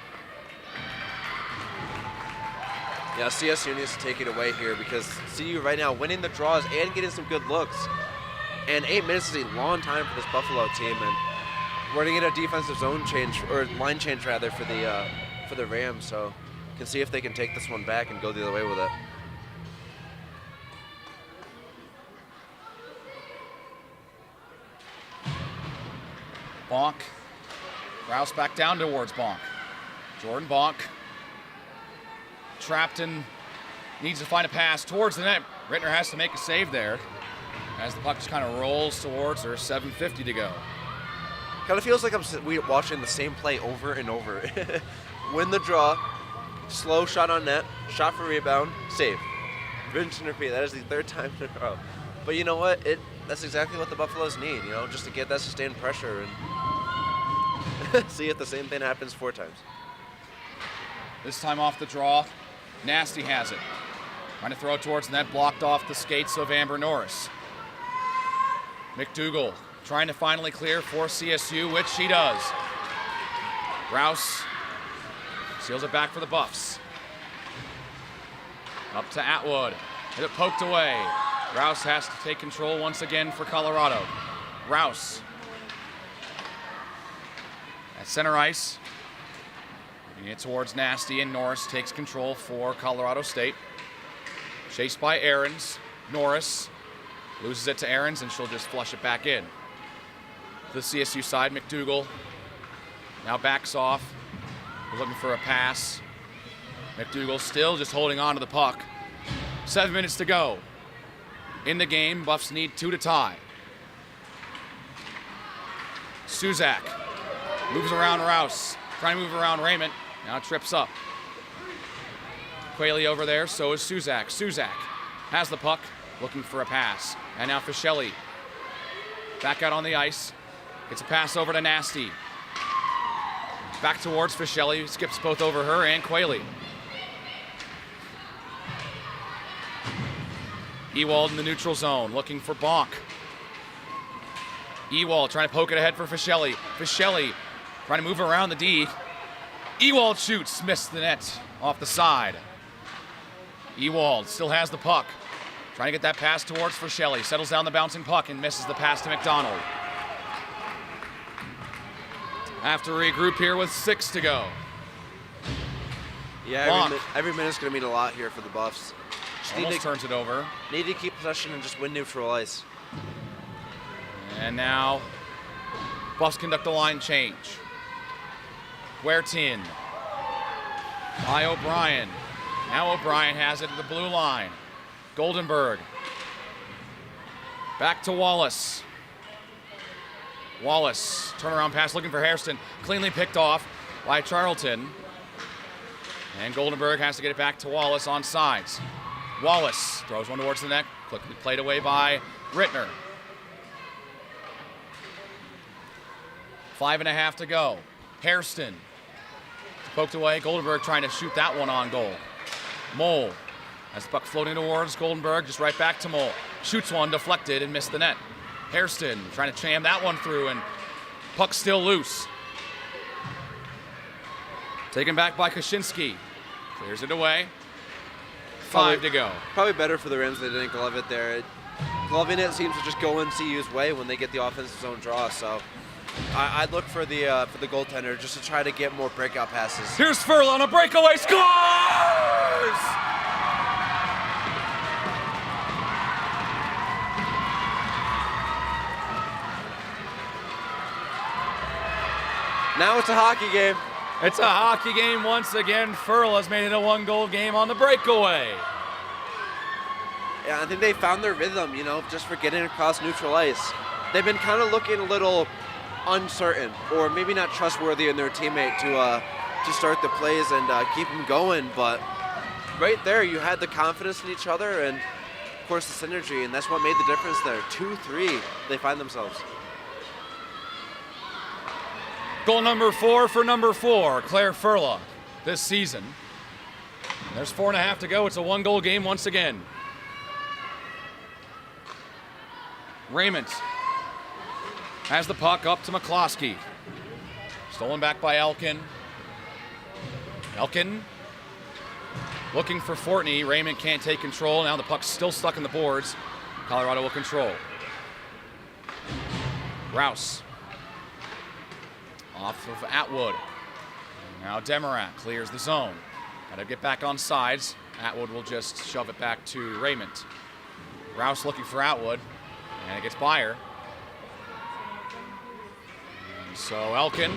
B: Yeah, CSU needs to take it away here because CU right now winning the draws and getting some good looks. And 8 minutes is a long time for this Buffalo team. And we're going to get a defensive zone change, or line change rather, for the Rams. So can see if they can take this one back and go the other way with it.
A: Bonk. Rouse back down towards Bonk. Jordan Bonk. Trapped and needs to find a pass towards the net. Rittner has to make a save there as the puck just kind of rolls towards her. 7:50 to go.
B: Kind of feels like we're watching the same play over and over. Win the draw, slow shot on net, shot for rebound, save. Rinse and repeat. That is the third time in a row. But you know what? That's exactly what the Buffaloes need, just to get that sustained pressure and see if the same thing happens 4 times.
A: This time off the draw, Nasty has it. Trying to throw it towards the net, blocked off the skates of Amber Norris. McDougal trying to finally clear for CSU, which she does. Rouse seals it back for the Buffs. Up to Atwood. Hit it poked away. Rouse has to take control once again for Colorado. Rouse at center ice. Moving it towards Nasty, and Norris takes control for Colorado State. Chased by Ahrens. Norris loses it to Ahrens, and she'll just flush it back in. The CSU side, McDougal now backs off. We're looking for a pass. McDougal still just holding on to the puck. 7 minutes to go. In the game, Buffs need 2 to tie. Suzak moves around Rouse. Trying to move around Raymond. Now trips up. Quayle over there, so is Suzak. Suzak has the puck, looking for a pass. And now Fischelli back out on the ice. Gets a pass over to Nasty. Back towards Fischelli, skips both over her and Quayle. Ewald in the neutral zone, looking for Bonk. Ewald trying to poke it ahead for Fischelli. Fischelli trying to move around the D. Ewald shoots, missed the net off the side. Ewald still has the puck. Trying to get that pass towards Fischelli. Settles down the bouncing puck and misses the pass to McDonald. Have to regroup here with 6 to go.
B: Yeah, every minute's going to mean a lot here for the Buffs.
A: Almost turns it over.
B: Need to keep possession and just win neutral ice.
A: And now, Buffs conduct a line change. Guertin by O'Brien. Now O'Brien has it at the blue line. Goldenberg. Back to Wallace. Wallace, turnaround pass looking for Hairston. Cleanly picked off by Charlton. And Goldenberg has to get it back to Wallace on sides. Wallace throws one towards the net. Quickly played away by Rittner. 5.5 to go. Hairston poked away. Goldenberg trying to shoot that one on goal. Mole has the puck floating towards Goldenberg, just right back to Mole. Shoots one, deflected, and missed the net. Hairston trying to jam that one through, and puck still loose. Taken back by Kaczynski. Clears it away. 5 to go.
B: Probably better for the Rams they didn't glove it there. Gloving it seems to just go in CU's way when they get the offensive zone draw. So I'd look for the goaltender just to try to get more breakout passes.
A: Here's Furl on a breakaway, scores!
B: Now it's a hockey game.
A: It's a hockey game once again. Furl has made it a 1-goal game on the breakaway.
B: Yeah, I think they found their rhythm, just for getting across neutral ice. They've been kind of looking a little uncertain, or maybe not trustworthy in their teammate to start the plays and keep them going. But right there, you had the confidence in each other and, of course, the synergy, and that's what made the difference there. 2-3, they find themselves.
A: Goal number 4 for number 4, Claire Furla, this season. There's 4.5 to go. It's a 1-goal game once again. Raymond has the puck up to McCloskey. Stolen back by Elkin. Elkin looking for Fortney. Raymond can't take control. Now the puck's still stuck in the boards. Colorado will control. Rouse. Off of Atwood. Now Demarat clears the zone. Got to get back on sides. Atwood will just shove it back to Raymond. Rouse looking for Atwood. And it gets by her. And so Elkin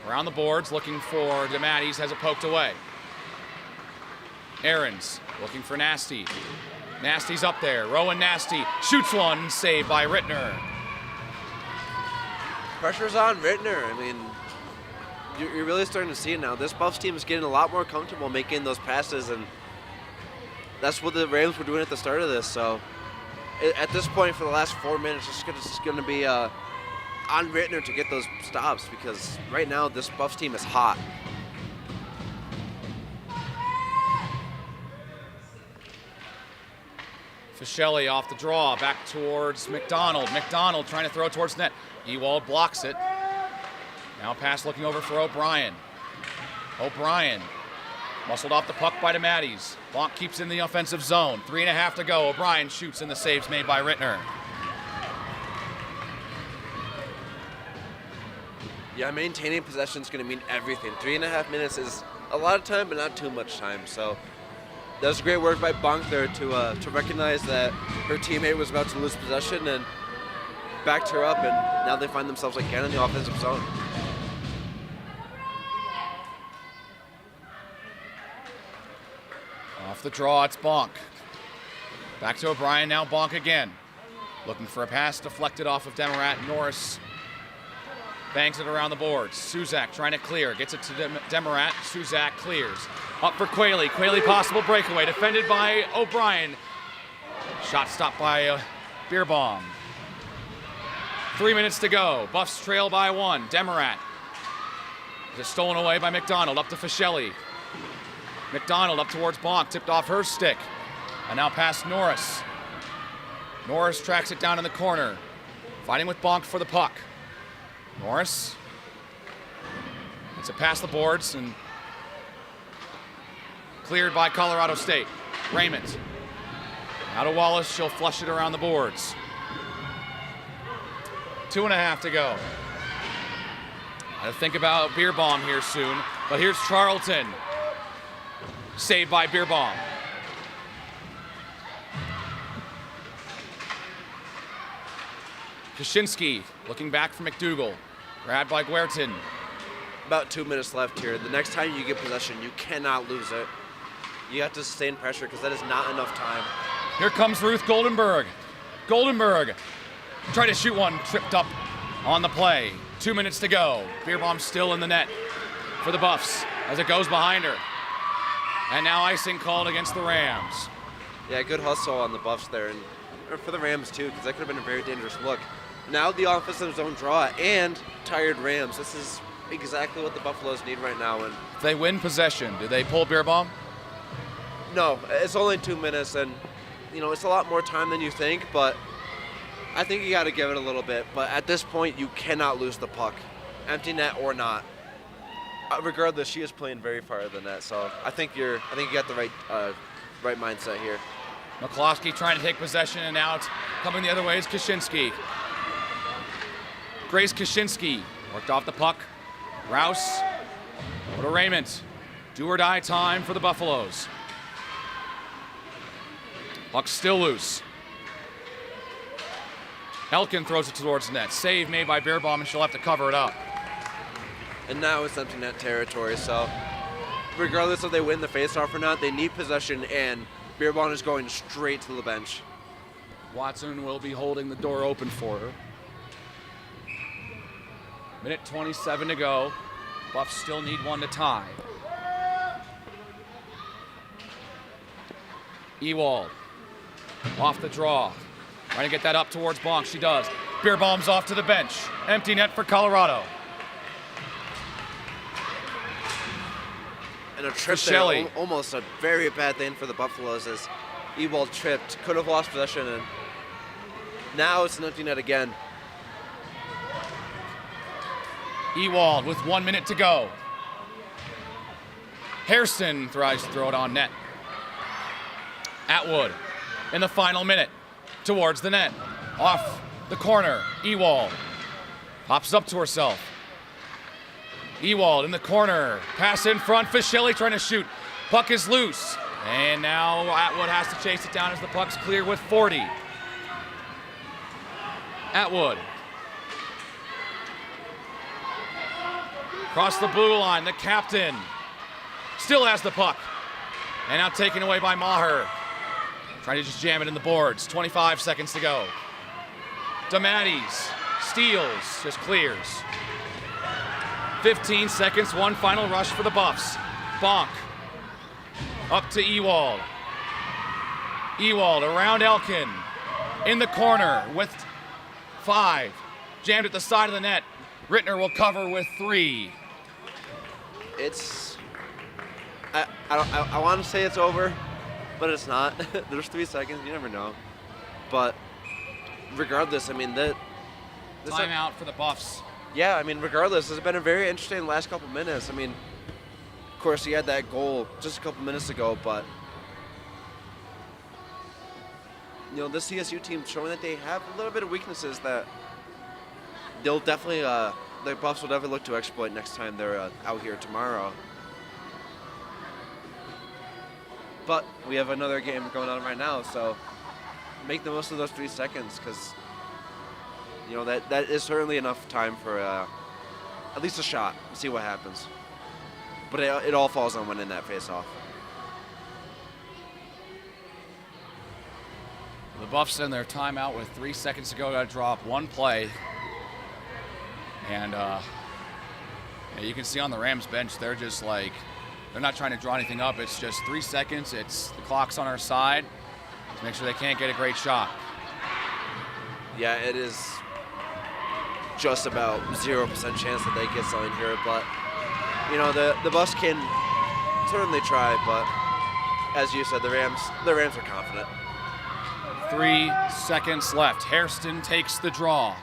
A: around the boards looking for DeMatteis, has it poked away. Aarons looking for Nasty. Nasty's up there. Rowan Nasty shoots one, saved by Rittner.
B: Pressure's on Rittner. I mean, you're really starting to see it now. This Buffs team is getting a lot more comfortable making those passes, and that's what the Rams were doing at the start of this. So at this point, for the last 4 minutes, it's going to be on Rittner to get those stops, because right now this Buffs team is hot.
A: Fischelli off the draw, back towards McDonald. McDonald trying to throw towards net. Ewald blocks it. Now pass looking over for O'Brien. O'Brien muscled off the puck by DeMatteis. Bonk keeps in the offensive zone. 3.5 to go. O'Brien shoots, and the save's made by Rittner.
B: Yeah, maintaining possession is going to mean everything. 3.5 minutes is a lot of time, but not too much time. So that was great work by Bonk there to recognize that her teammate was about to lose possession and backed her up, and now they find themselves again in the offensive zone.
A: Off the draw, it's Bonk. Back to O'Brien, now Bonk again. Looking for a pass, deflected off of Demarat. Norris bangs it around the boards. Suzak trying to clear, gets it to Demarat. Suzak clears. Up for Quayle. Quayle possible breakaway, defended by O'Brien. Shot stopped by Beerbaum. 3 minutes to go. Buffs trail by 1. Demarat. Just stolen away by McDonald. Up to Fischelli. McDonald up towards Bonk. Tipped off her stick. And now past Norris. Norris tracks it down in the corner. Fighting with Bonk for the puck. Norris. It's a past the boards and cleared by Colorado State. Raymond. Now to Wallace. She'll flush it around the boards. 2.5 to go. Got to think about Beerbaum here soon. But here's Charlton. Saved by Beerbaum. Kaczynski looking back for McDougall. Grabbed by Guertin.
B: About 2 minutes left here. The next time you get possession, you cannot lose it. You have to sustain pressure because that is not enough time.
A: Here comes Ruth Goldenberg. Goldenberg tried to shoot one, tripped up on the play. 2 minutes to go. Beerbaum still in the net for the Buffs as it goes behind her. And now icing called against the Rams.
B: Yeah, good hustle on the Buffs there, and for the Rams too, because that could have been a very dangerous look. Now the offensive zone draw and tired Rams. This is exactly what the Buffaloes need right now. And
A: If they win possession, do they pull Beerbaum?
B: no, it's only 2 minutes, and it's a lot more time than you think, but I think you got to give it a little bit. But at this point, you cannot lose the puck, empty net or not. Regardless, she is playing very far than that, so I think you got the right mindset here.
A: McCloskey trying to take possession, and now it's coming the other way is Kaczynski. Grace Kaczynski worked off the puck. Rouse over to Raymond. Do or die time for the Buffaloes. Puck still loose. Elkin throws it towards the net. Save made by Beerbaum, and she'll have to cover it up.
B: And now it's empty net territory, so regardless if they win the faceoff or not, they need possession, and Beerbaum is going straight to the bench.
A: Watson will be holding the door open for her. Minute 27 to go. Buffs still need one to tie. Ewald off the draw. Trying to get that up towards Bonk. She does. Beerbaum's off to the bench. Empty net for Colorado.
B: And a trip there, almost a very bad thing for the Buffaloes as Ewald tripped, could have lost possession, and now it's an empty net again.
A: Ewald with 1 minute to go. Hairston tries to throw it on net. Atwood in the final minute towards the net. Off the corner, Ewald pops up to herself. Ewald in the corner, pass in front, Fischelli trying to shoot. Puck is loose, and now Atwood has to chase it down as the puck's clear with 40. Atwood. Across the blue line, the captain still has the puck. And now taken away by Maher. Trying to just jam it in the boards. 25 seconds to go. DeMatteis steals, just clears. 15 seconds, one final rush for the Buffs. Bonk. Up to Ewald. Ewald around Elkin. In the corner with 5. Jammed at the side of the net. Rittner will cover with 3.
B: I want to say it's over, but it's not. There's 3 seconds. You never know. But regardless, I mean,
A: timeout for the Buffs.
B: Yeah, I mean, regardless, it's been a very interesting last couple minutes. I mean, of course, he had that goal just a couple minutes ago, but this CSU team showing that they have a little bit of weaknesses that they'll definitely, the Buffs will definitely look to exploit next time they're out here tomorrow. But we have another game going on right now, so make the most of those 3 seconds, because that is certainly enough time for at least a shot. See what happens. But it all falls on winning that face-off.
A: The Buffs in their timeout with 3 seconds to go. Got to drop one play. And you can see on the Rams bench, they're just like, they're not trying to draw anything up. It's just 3 seconds. It's the clock's on our side to make sure they can't get a great shot.
B: Yeah, it is just about 0% chance that they get something here, but the Buffs can certainly try, but as you said, the Rams are confident.
A: 3 seconds left. Hairston takes the draw.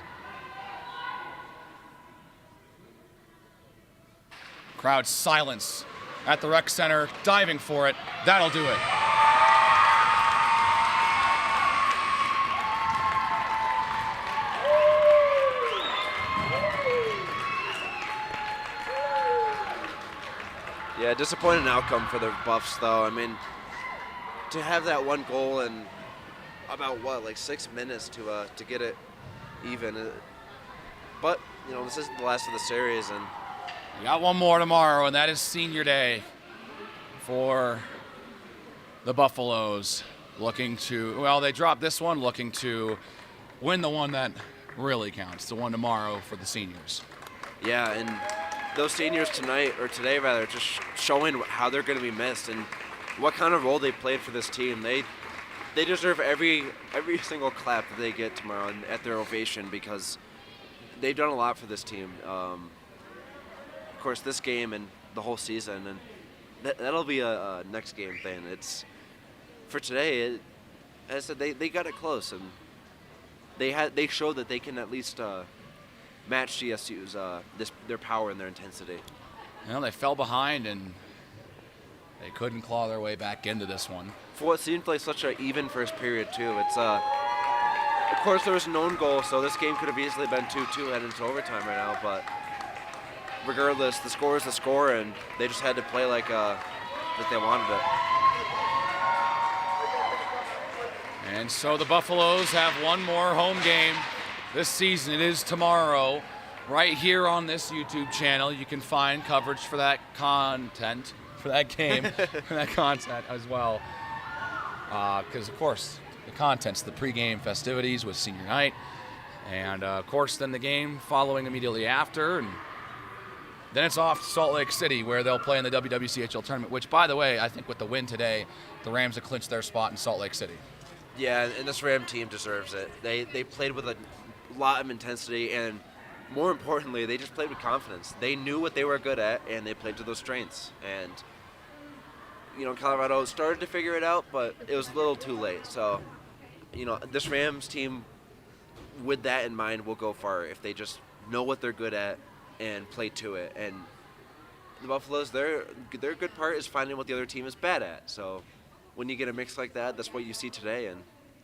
A: Crowd silence at the rec center, diving for it. That'll do it.
B: Yeah, disappointing outcome for the Buffs, though. I mean, to have that one goal in about 6 minutes to get it even. But this is the last of the series, and
A: we got one more tomorrow, and that is senior day for the Buffaloes. They dropped this one, looking to win the one that really counts, the one tomorrow for the seniors.
B: Yeah, and those seniors today, just showing how they're going to be missed and what kind of role they played for this team. They deserve every single clap that they get tomorrow at their ovation, because they've done a lot for this team. Of course, this game and the whole season, and that'll be a next game thing. It's for today. as I said, they got it close, and they showed that they can at least match CSU's their power and their intensity.
A: They fell behind and they couldn't claw their way back into this one.
B: For what seemed like such an even first period too, it's of course there was an own goal, so this game could have easily been 2-2 heading into overtime right now. But regardless, the score is the score, and they just had to play like they wanted it.
A: And so the Buffaloes have one more home game this season. It is tomorrow. Right here on this YouTube channel, you can find coverage for that content, for that game, for that content as well. Because, of course, the content's the pregame festivities with senior night. And, of course, then the game following immediately after. And then it's off to Salt Lake City, where they'll play in the WWCHL tournament, which, by the way, I think with the win today, the Rams have clinched their spot in Salt Lake City.
B: Yeah, and this Ram team deserves it. They played with a lot of intensity, and more importantly, they just played with confidence. They knew what they were good at, and they played to those strengths. And, Colorado started to figure it out, but it was a little too late. So, this Rams team, with that in mind, will go far if they just know what they're good at and play to it. And the Buffaloes, their good part is finding what the other team is bad at. So when you get a mix like that, that's what you see today, and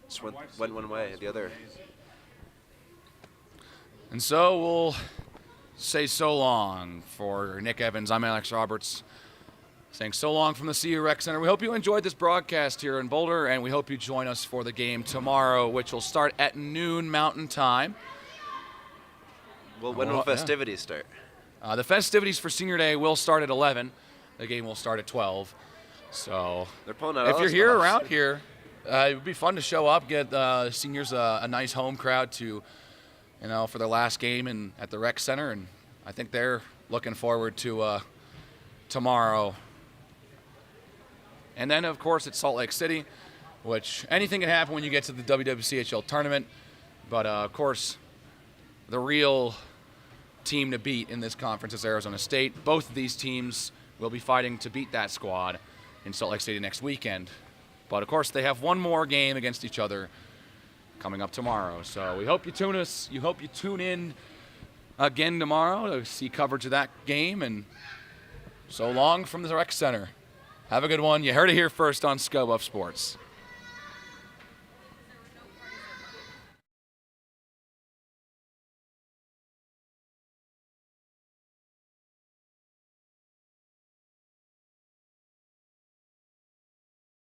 B: just went one way, the other.
A: And so we'll say so long for Nick Evans. I'm Alex Roberts, saying so long from the CU Rec Center. We hope you enjoyed this broadcast here in Boulder, and we hope you join us for the game tomorrow, which will start at noon Mountain Time.
B: Well, when will festivities start?
A: The festivities for Senior Day will start at 11. The game will start at 12. So
B: they're pulling out
A: if you're here around here, it would be fun to show up, get seniors a nice home crowd to, for their last game at the Rec Center, and I think they're looking forward to tomorrow. And then, of course, it's Salt Lake City, which anything can happen when you get to the WWCHL tournament. But, of course, the real team to beat in this conference is Arizona State. Both of these teams will be fighting to beat that squad in Salt Lake City next weekend. But, of course, they have one more game against each other coming up tomorrow. So we hope you tune in again tomorrow to see coverage of that game. And so long from the Rec Center. Have a good one. You heard it here first on Scope of Sports.